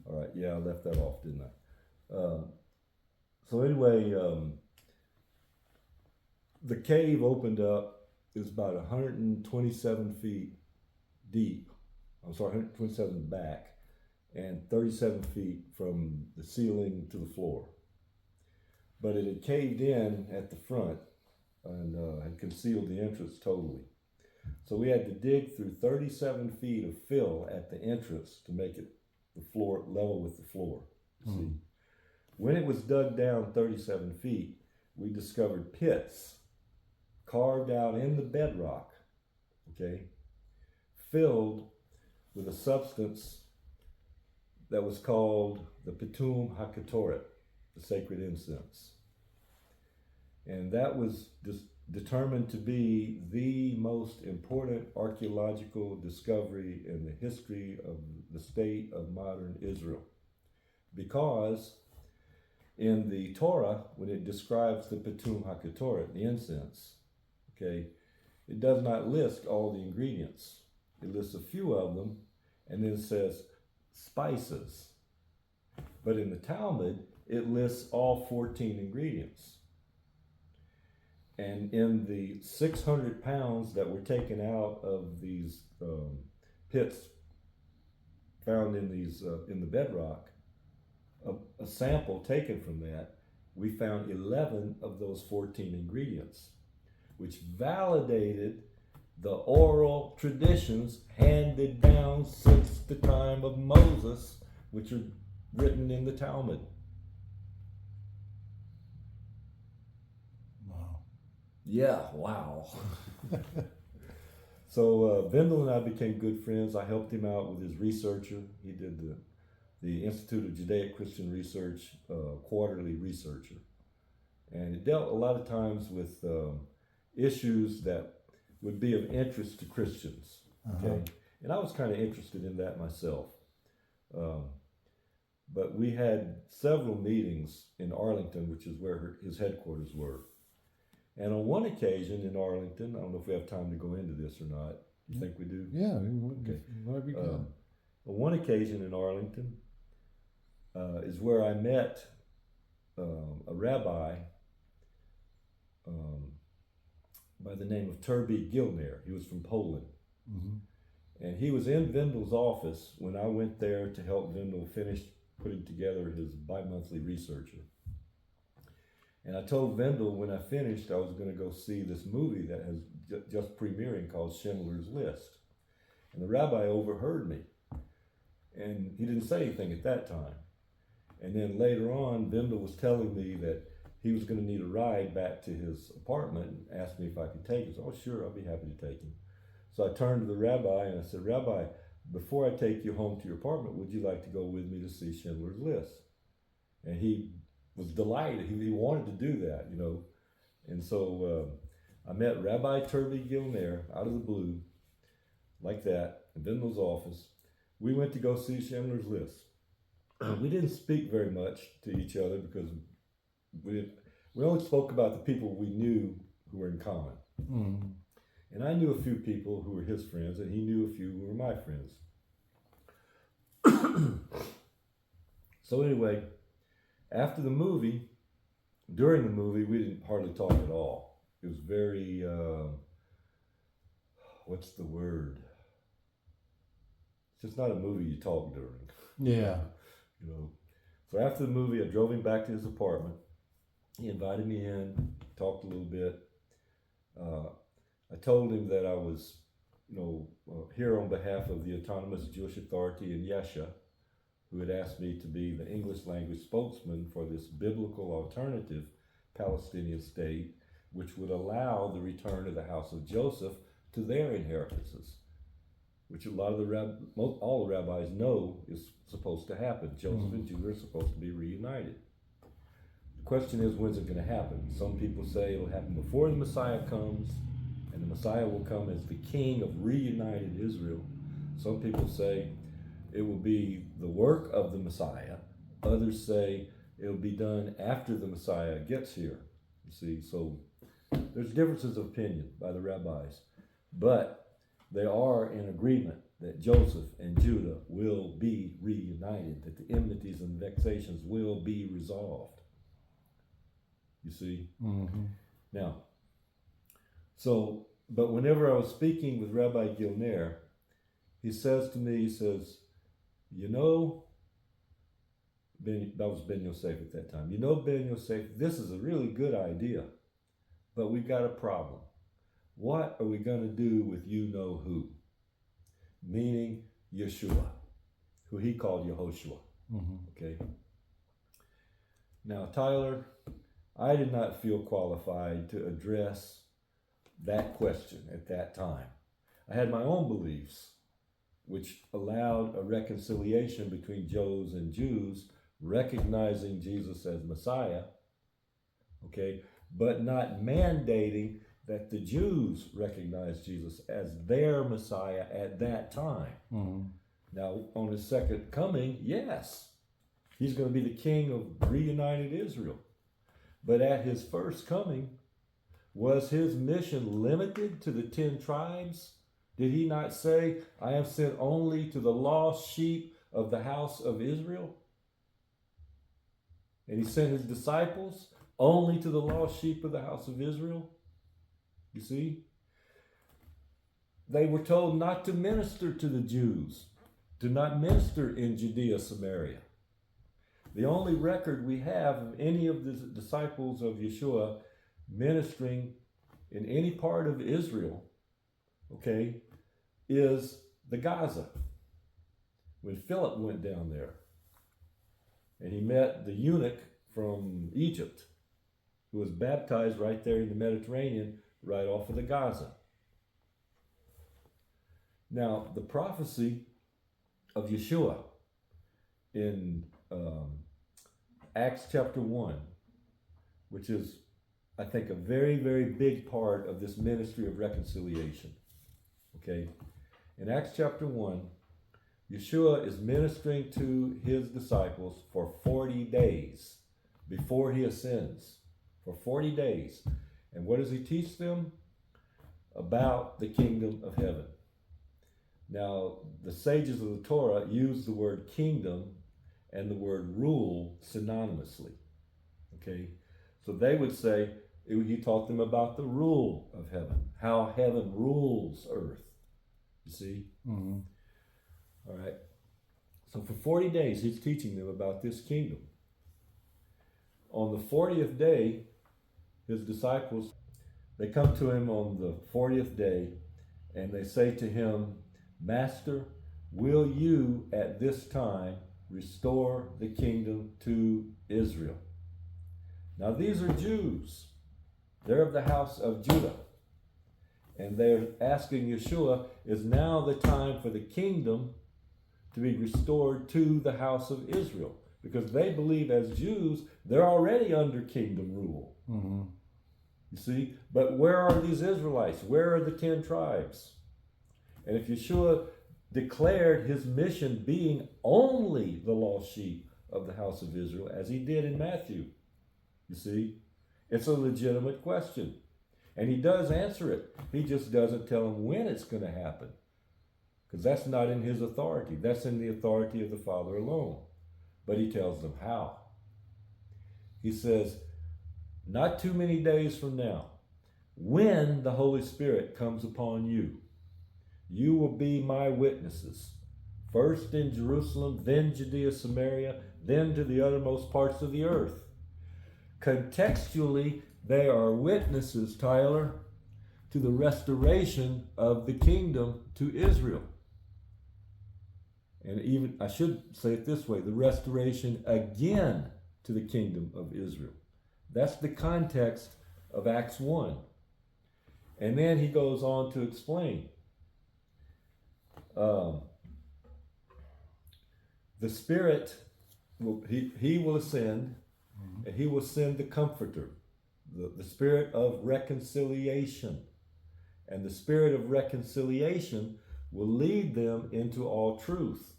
All right, yeah, I left that off, didn't I? So anyway, the cave opened up. It was about 127 feet deep. 127 back, and 37 feet from the ceiling to the floor. But it had caved in at the front and had concealed the entrance totally. So we had to dig through 37 feet of fill at the entrance to make it the floor level with the floor. See, when it was dug down 37 feet, we discovered pits carved out in the bedrock, okay, filled with a substance that was called the Pitum HaKetoret, the sacred incense. And that was determined to be the most important archaeological discovery in the history of the state of modern Israel. Because in the Torah, when it describes the Pitum HaKetoret, the incense, okay, it does not list all the ingredients. It lists a few of them, and then it says spices. But in the Talmud, it lists all 14 ingredients. And in the 600 pounds that were taken out of these pits found in these in the bedrock, a sample taken from that, we found 11 of those 14 ingredients, which validated the oral traditions handed down since the time of Moses, which are written in the Talmud. Wow. Yeah, wow. So Vendel and I became good friends. I helped him out with his researcher. He did the Institute of Judaic Christian Research quarterly researcher. And it dealt a lot of times with issues that would be of interest to Christians. Okay, and I was kind of interested in that myself. But we had several meetings in Arlington, which is where his headquarters were. And on one occasion in Arlington, I don't know if we have time to go into this or not. You think we do? Yeah, Okay. whatever you can. On one occasion in Arlington is where I met a rabbi by the name of Turbi Gilner. He was from Poland. Mm-hmm. And he was in Vendel's office when I went there to help Vendel finish putting together his bi-monthly researcher. And I told Vendel when I finished I was going to go see this movie that has just premiering called Schindler's List. And the rabbi overheard me. And he didn't say anything at that time. And then later on, Vendel was telling me that he was going to need a ride back to his apartment and asked me if I could take him. So, oh, sure, I'll be happy to take him. So I turned to the rabbi and I said, Rabbi, before I take you home to your apartment, would you like to go with me to see Schindler's List? And he was delighted. He wanted to do that, you know. And so I met Rabbi Turbi Gilner out of the blue, like that, in Vendel's office. We went to go see Schindler's List. We didn't speak very much to each other because we only spoke about the people we knew who were in common. Mm-hmm. And I knew a few people who were his friends, and he knew a few who were my friends. So anyway, after the movie, during the movie, we didn't hardly talk at all. It was very, what's the word? It's just not a movie you talk during. Yeah. You know. So after the movie, I drove him back to his apartment. He invited me in, talked a little bit. I told him that I was, here on behalf of the Autonomous Jewish Authority in Yesha, who had asked me to be the English language spokesman for this biblical alternative Palestinian state, which would allow the return of the house of Joseph to their inheritances, which a lot of all the rabbis know is supposed to happen. Joseph and Judah are supposed to be reunited. The question is, when's it going to happen? Some people say it'll happen before the Messiah comes, and the Messiah will come as the king of reunited Israel. Some people say it will be the work of the Messiah. Others say it'll be done after the Messiah gets here. You see, so there's differences of opinion by the rabbis, but they are in agreement that Joseph and Judah will be reunited, that the enmities and vexations will be resolved. You see? Mm-hmm. Now, but whenever I was speaking with Rabbi Gilner, he says to me, that was Ben Yoseif at that time, Ben Yoseif, this is a really good idea, but we've got a problem. What are we going to do with you-know-who? Meaning Yeshua, who he called Yehoshua. Mm-hmm. Okay? Now, Tyler, I did not feel qualified to address that question at that time. I had my own beliefs, which allowed a reconciliation between Jews and Jews, recognizing Jesus as Messiah, okay, but not mandating that the Jews recognize Jesus as their Messiah at that time. Mm-hmm. Now, on his second coming, yes, he's going to be the king of reunited Israel. But at his first coming, was his mission limited to the 10 tribes? Did he not say, I am sent only to the lost sheep of the house of Israel? And he sent his disciples only to the lost sheep of the house of Israel? You see? They were told not to minister to the Jews, to not minister in Judea, Samaria. The only record we have of any of the disciples of Yeshua ministering in any part of Israel, okay, is the Gaza. When Philip went down there and he met the eunuch from Egypt who was baptized right there in the Mediterranean, right off of the Gaza. Now, the prophecy of Yeshua in Acts chapter 1, which is, I think, a very, very big part of this ministry of reconciliation. Okay? In Acts chapter 1, Yeshua is ministering to his disciples for 40 days before he ascends. For 40 days. And what does he teach them? About the kingdom of heaven. Now, the sages of the Torah use the word kingdom and the word rule synonymously. Okay? So they would say, he taught them about the rule of heaven, how heaven rules earth. You see? Mm-hmm. All right. So for 40 days, he's teaching them about this kingdom. On the 40th day, his disciples, they come to him on the 40th day and they say to him, Master, will you at this time restore the kingdom to Israel? Now these are Jews. They're of the house of Judah. And they're asking Yeshua, is now the time for the kingdom to be restored to the house of Israel? Because they believe as Jews, they're already under kingdom rule. Mm-hmm. You see? But where are these Israelites? Where are the 10 tribes? And if Yeshua declared his mission being only the lost sheep of the house of Israel, as he did in Matthew, you see, it's a legitimate question. And he does answer it. He just doesn't tell them when it's going to happen. Because that's not in his authority. That's in the authority of the Father alone. But he tells them how. He says, not too many days from now, when the Holy Spirit comes upon you, you will be my witnesses. First in Jerusalem, then Judea, Samaria, then to the uttermost parts of the earth. Contextually, they are witnesses, Tyler, to the restoration of the kingdom to Israel. And even, I should say it this way, the restoration again to the kingdom of Israel. That's the context of Acts 1. And then he goes on to explain. The Spirit, he will ascend, and he will send the Comforter, the Spirit of reconciliation. And the Spirit of reconciliation will lead them into all truth.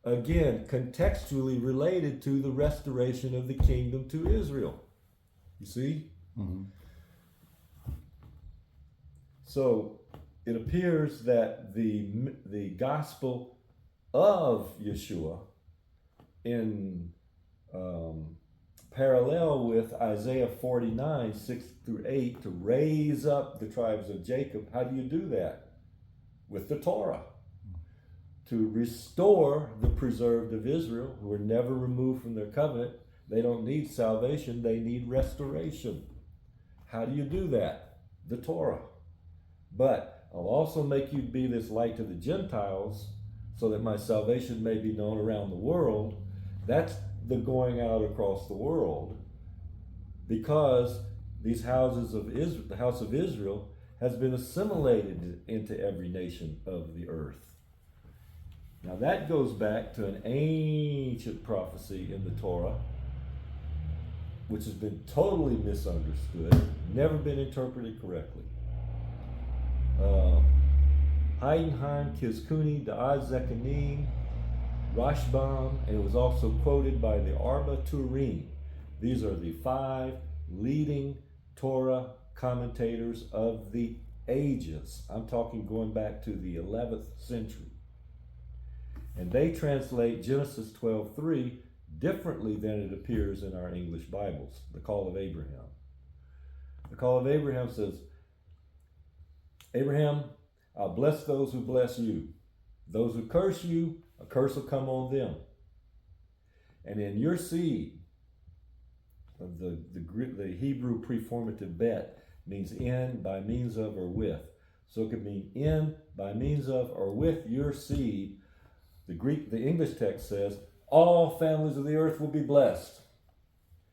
Again, contextually related to the restoration of the kingdom to Israel. You see? Mm-hmm. So it appears that the gospel of Yeshua, in parallel with Isaiah 49, 6 through 8, to raise up the tribes of Jacob, how do you do that? With the Torah. To restore the preserved of Israel, who were never removed from their covenant. They don't need salvation, they need restoration. How do you do that? The Torah. But I'll also make you be this light to the Gentiles, so that my salvation may be known around the world. That's the going out across the world. because these houses of Israel, the house of Israel, has been assimilated into every nation of the earth. Now that goes back to an ancient prophecy in the Torah, which has been totally misunderstood, never been interpreted correctly. Heidenheim, Kizkuni, Da'az Zekanim, Rashbam, and it was also quoted by the Arba Turim. These are the 5 leading Torah commentators of the ages. I'm talking going back to the 11th century. And they translate Genesis 12:3 differently than it appears in our English Bibles, the call of Abraham. The call of Abraham says, Abraham, I'll bless those who bless you. Those who curse you, a curse will come on them. And in your seed, the Hebrew preformative bet means in, by means of, or with. So it could mean in, by means of, or with your seed. The English text says, all families of the earth will be blessed.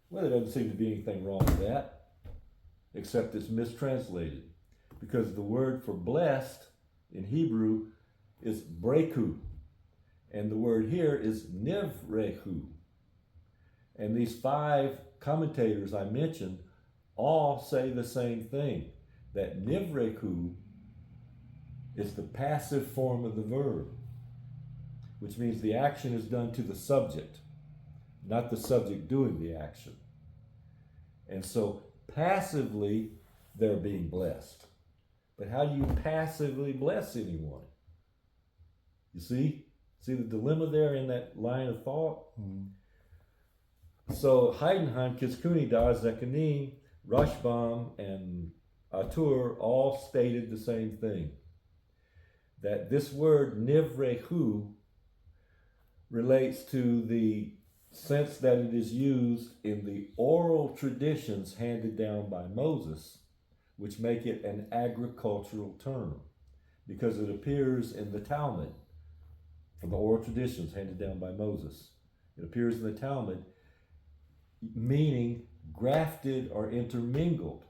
Well, there doesn't seem to be anything wrong with that, except it's mistranslated. Because the word for blessed in Hebrew is breku. And the word here is nivrehu. And these 5 commentators I mentioned all say the same thing, that nivrehu is the passive form of the verb, which means the action is done to the subject, not the subject doing the action. And so passively, they're being blessed. But how do you passively bless anyone? You see? See the dilemma there in that line of thought? Mm-hmm. So Heidenheim, Kizkuni, Da'az Zekanim, Rashbam, and Atur all stated the same thing. That this word nivrehu relates to the sense that it is used in the oral traditions handed down by Moses, which make it an agricultural term, because it appears in the Talmud, from the oral traditions handed down by Moses. It appears in the Talmud, meaning grafted or intermingled,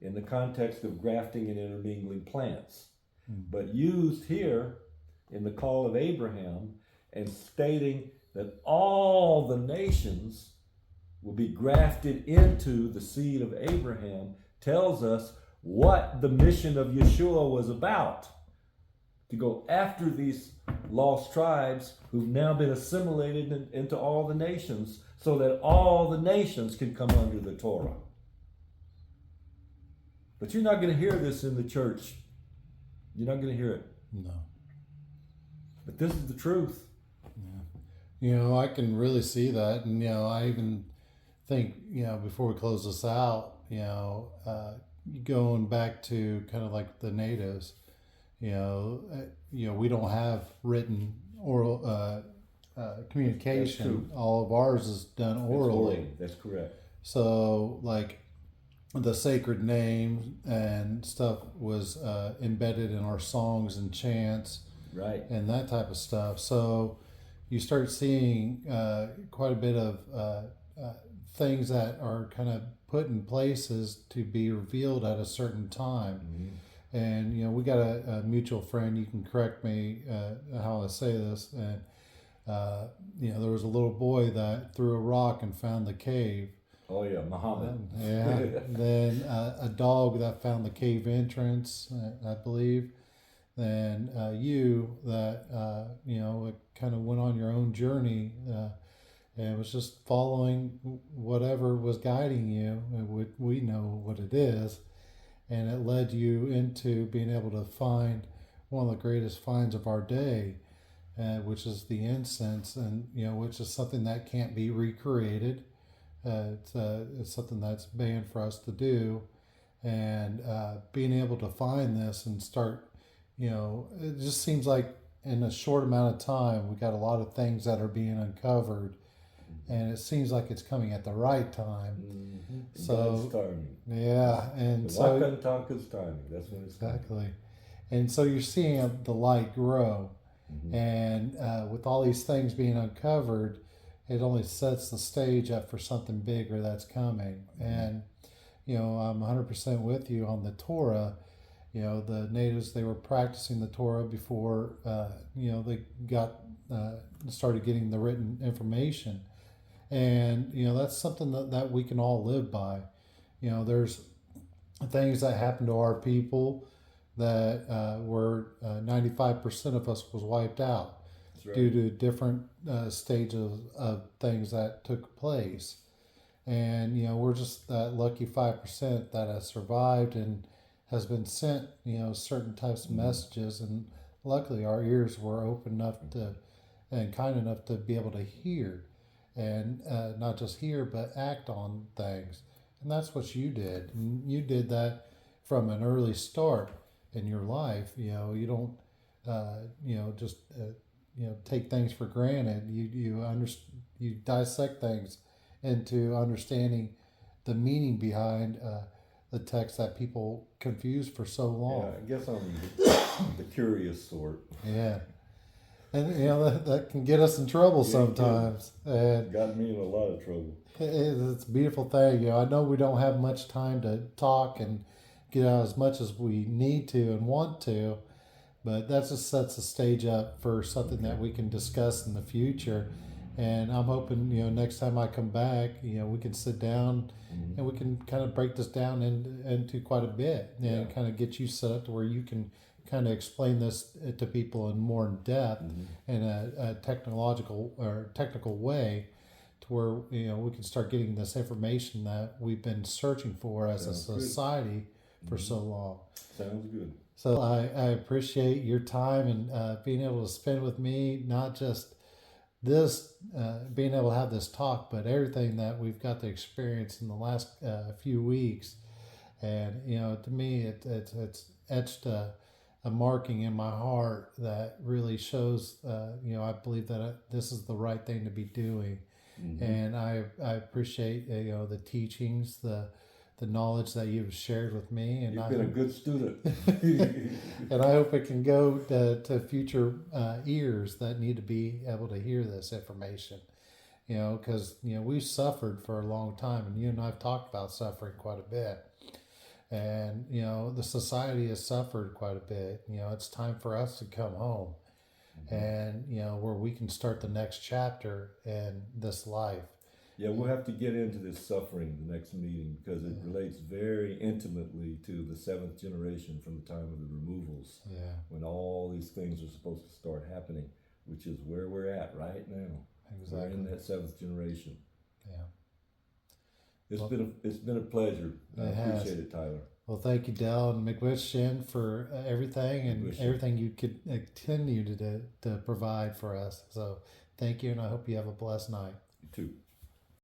in the context of grafting and intermingling plants. But used here in the call of Abraham and stating that all the nations will be grafted into the seed of Abraham tells us what the mission of Yeshua was about. To go after these lost tribes who've now been assimilated into all the nations, so that all the nations can come under the Torah. But you're not going to hear this in the church. You're not going to hear it. No. But this is the truth. Yeah. I can really see that. And, I even think, before we close this out, going back to kind of like the natives, we don't have written oral communication. All of ours is done orally. That's correct. So like the sacred name and stuff was embedded in our songs and chants, right, and that type of stuff. So you start seeing quite a bit of things that are kind of put in places to be revealed at a certain time. Mm-hmm. And we got a mutual friend. You can correct me how I say this. And there was a little boy that threw a rock and found the cave. Oh yeah, Muhammad. Then a dog that found the cave entrance, I believe. Then you that kind of went on your own journey and was just following whatever was guiding you. And we know what it is. And it led you into being able to find one of the greatest finds of our day, which is the incense, and which is something that can't be recreated. It's something that's banned for us to do, and being able to find this and start, it just seems like in a short amount of time we got a lot of things that are being uncovered. And it seems like it's coming at the right time. Mm-hmm. So God's timing. Yeah, and so Wakantanka's timing. That's when it's exactly. Coming. And so you're seeing the light grow, mm-hmm. and with all these things being uncovered, it only sets the stage up for something bigger that's coming. And I'm 100% with you on the Torah. The natives, they were practicing the Torah before they got started getting the written information, and that's something that we can all live by. There's things that happen to our people that were 95% of us was wiped out due to different stages of things that took place. And we're just that lucky 5% that has survived and has been sent certain types of messages, and luckily our ears were open enough to and kind enough to be able to hear, and not just hear but act on things. And that's what you did. And you did that from an early start in your life. You don't just take things for granted. You dissect things into understanding the meaning behind the text that people confuse for so long. Yeah, I guess I'm the curious sort. Yeah. And that can get us in trouble sometimes. And got me in a lot of trouble. it's a beautiful thing. I know we don't have much time to talk and get out as much as we need to and want to, but that just sets the stage up for something that we can discuss in the future. And I'm hoping, next time I come back, we can sit down and we can kind of break this down into quite a bit and kind of get you set up to where you can kind of explain this to people in more in depth in a technical way, to where we can start getting this information that we've been searching for as a society for so long. Sounds good. So I appreciate your time and being able to spend with me, not just this being able to have this talk, but everything that we've got to experience in the last few weeks. And to me, it's etched a marking in my heart that really shows I believe that this is the right thing to be doing. And I appreciate the teachings, the knowledge that you've shared with me, and you've been a good student. And I hope it can go to future ears that need to be able to hear this information. Because we've suffered for a long time, and you and I've talked about suffering quite a bit, and the society has suffered quite a bit. It's time for us to come home, and where we can start the next chapter in this life. Yeah, we'll have to get into this suffering the next meeting, because it relates very intimately to the seventh generation from the time of the removals, when all these things are supposed to start happening, which is where we're at right now. Exactly. We're in that seventh generation. Yeah. It's been a pleasure. I appreciate it, Tyler. Well, thank you, Dell and McWishin, for everything and everything you could continue to provide for us. So thank you, and I hope you have a blessed night. You too.